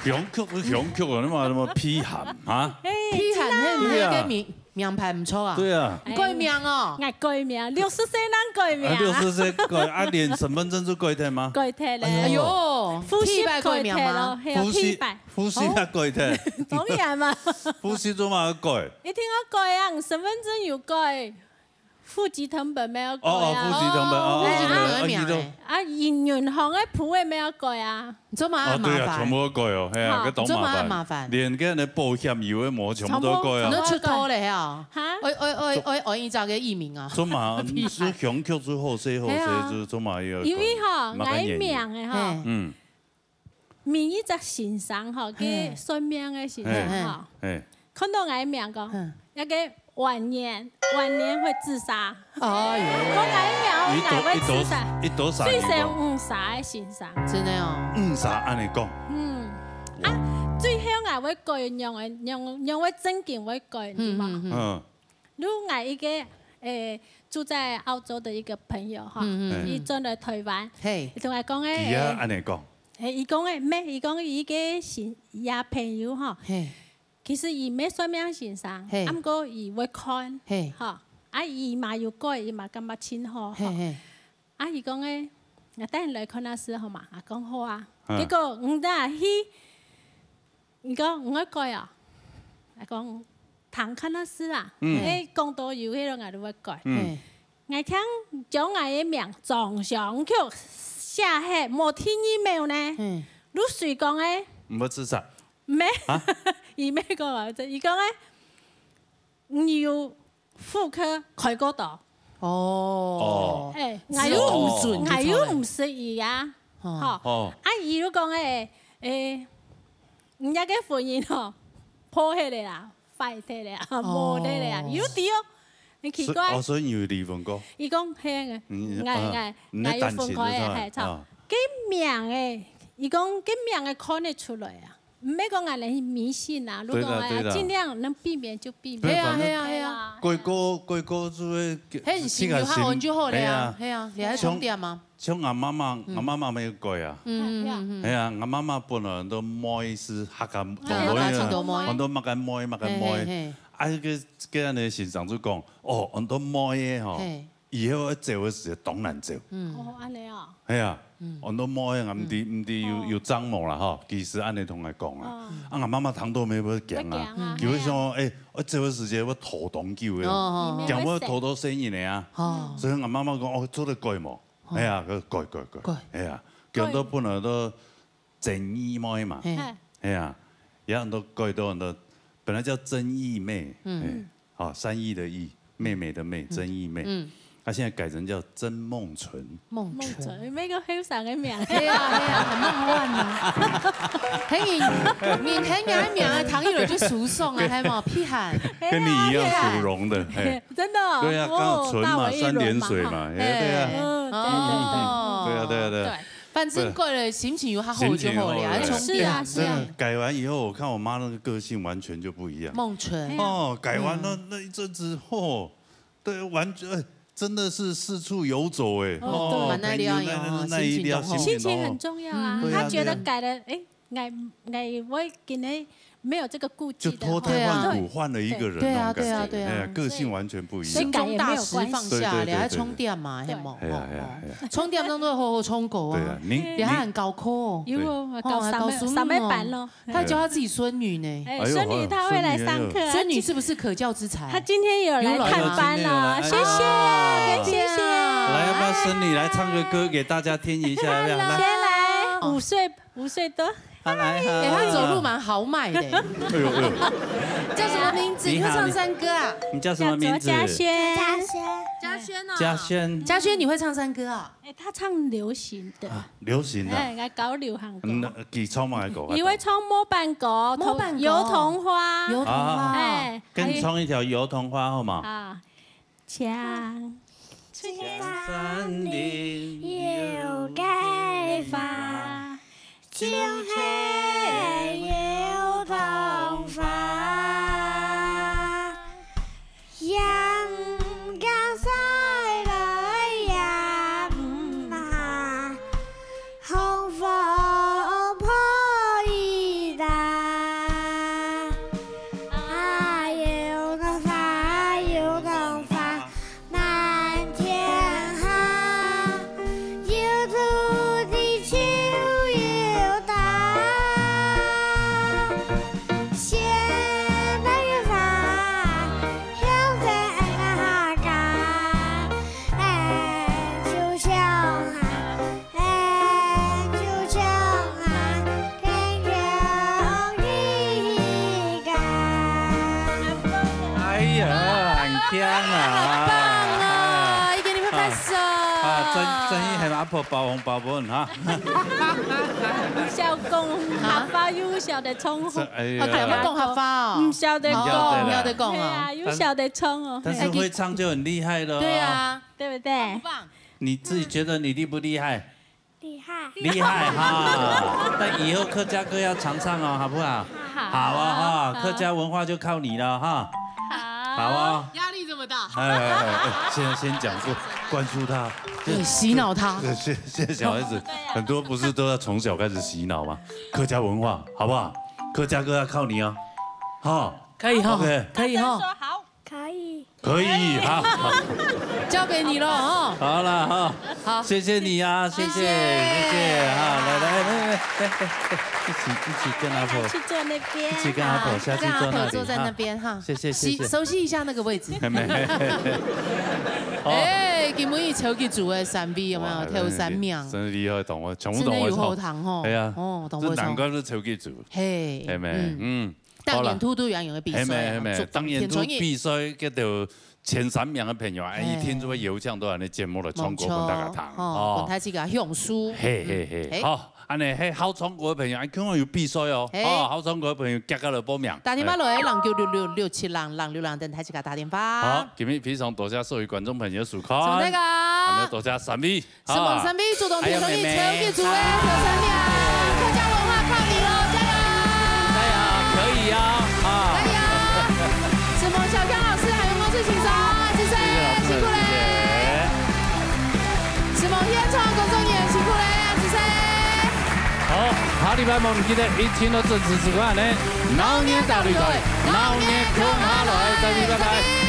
雄曲是雄曲啊，你嘛什么批喊啊？批喊那个名牌不错啊。对啊。改名哦。哎，改名，60岁人改名。60岁改啊，连身份证都改掉吗？改掉了。哎呦，夫妻改名吗？夫妻也改掉。当然嘛。夫妻做嘛要改？一定要改啊！身份证有改。户籍誊本没有改啊！户籍誊本哦，银行的簿也没有改啊！你做嘛麻烦？对啊，全部都改哦，系啊，做嘛麻烦？连个那保险有的模全部都改啊！你出头嘞啊！我依照个艺名啊！做嘛？是雄曲之后谁就做嘛要？因为哈，爱命的哈，命一只先生哈，给算命的先生哈，看到爱命个，一个。晚年会自杀。哎呦！讲爱命会自杀，多少？最少5杀的先生。真的哦。5杀安尼讲。最后爱会改用会真件会改，对吗？如爱一个住在澳洲的一个朋友哈，伊转来台湾，伊同我讲诶。伊安尼讲。伊讲诶咩？伊讲伊个也朋友哈。其實伊沒算命先生，不過伊會看，嚇，伊嘛有改，伊嘛感覺真好，伊講誒，我等下來看下師好嘛？講好啊，結果唔得去，伊講唔會改啊，講談看下師啊，講到有迄個我都會改，我聽將我嘅名撞上去寫喺冇天email呢，你隨講誒，唔會自殺。咩？伊咩講啊？伊講咧，要婦科開嗰度。哦。我又唔識伊啊。哦。伊都講唔一個婚姻哦，破起嚟啦，壞起嚟啦，冇起嚟啦，有啲哦，你奇怪。所以有離婚過。伊講係嘅，我有分開嘅係錯。幾命嘅，伊講幾命嘅看得出來啊。唔係講人哋迷信啊，如果盡量能避免就避免。係啊。改過做誒，係信用下完就好了呀。係啊，你係充電嗎？像我媽媽沒有改啊。係啊，我媽媽本來都妹是客家東妹，很多乜嘅妹乜嘅妹。個人嘅先生就講，很多妹嘅嗬，以後走嘅時候當然走。安尼啊。係啊。很多摸嘅，唔啲要張毛啦嗬，其實安尼同佢講啊，我媽媽糖都未要驚啊，叫佢講我這個時間我頭痛叫嘅，驚我頭到生意嚟啊，所以我媽媽講做得改冇，係啊，佢改，係啊，叫人都本來都正義妹嘛，係啊，有人都改到人都本來叫真義妹，善意的義，妹妹的妹，真義妹。他現在改成叫曾夢純。夢純，咩個囂神嘅名？係啊，很夢幻啊！喺面聽嘅名啊，唐奕倫就熟送啊，係冇屁喊。跟你一樣屬龍的，真的。對啊，剛好純嘛，3點水嘛，對啊，對。反正改了，心情有它好就好了，是啊。改完以後，我看我媽那個個性完全就不一樣。夢純。改完那一陣子，對，完全。真的是四處遊走哎，心情很重要啊。他覺得改了，我今天沒有這個顧忌的，就脫胎換骨換了一個人，對啊，個性完全不一樣。心中大石放下，你還充電嘛？係冇？充電當中好好充夠啊！你還很高科哦，高三妹班咯。他教他自己孫女呢，孫女他會來上課，孫女是不是可教之才？他今天有來探班了，謝謝。來，要不要孫女來唱個歌給大家聽一下？要不要？先來，5歲多。來，他走路蠻豪邁的。叫什麼名字？你會唱山歌啊？你叫什麼名字？嘉軒哦。嘉軒，你會唱山歌啊？他唱流行的。流行的。我搞流行歌。佢唱乜歌？你會唱模板歌，油桐花。油桐花。跟你唱一條油桐花好嗎？啊。唱。山林有解放，就係油桐花，陽光曬來也唔下，紅火破衣香啊！棒啊！也给你们拍手。真意系阿婆包红包本哈。小公合法有晓得唱哦。有冇講合法哦？唔曉得講，唔曉得講啊。有曉得唱哦。但是會唱就很厲害了。對啊，對不對？你自己覺得你厲不厲害？厲害。厲害哈！但以後客家歌要常唱哦，好不好？好啊哈！客家文化就靠你了哈。好啊。壓力這麼大。現在先講過，灌輸他，對，洗腦他。現在小孩子很多不是都要從小開始洗腦嗎？客家文化好不好？客家歌要靠你哦。好，可以哈。OK，可以哈。好，可以。可以，好，交給你了哦。好了哈，好，謝謝你啊，謝謝，哈，來，一起跟阿婆去坐那邊，一起跟阿婆下去坐那裡，坐在那邊哈，謝謝，熟悉一下那個位置。哎，金門語超級組的3位有沒有？跳3秒，真係厲害，同我全部真的有同我後堂吼。係啊，哦，同我難怪都超級組，嘿，係咪？當年都有嘅比賽，當年都比賽叫做前3名嘅朋友，一天做有獎都係你節目嚟唱歌俾大家聽。哦，本台是個向書。嘿，好，安尼係好唱歌嘅朋友，今日有比賽哦。哦，好唱歌嘅朋友夾到嚟報名。打電話來0966667等台是個打電話。好，今日非常多謝所有觀眾朋友收看。什麼那個？還有多謝3位。什麼3位？主動提倡議超級組嘅有3名，客家文化靠你咯，加油！可以啊，可以啊！是蒙小強老師，還有蒙志請手，子生辛苦嘞！是蒙煙創公眾演辛苦嘞，子生。好，下禮拜冇唔記得一天都準時收看呢，老年大旅台，老年共下來，再見，拜拜。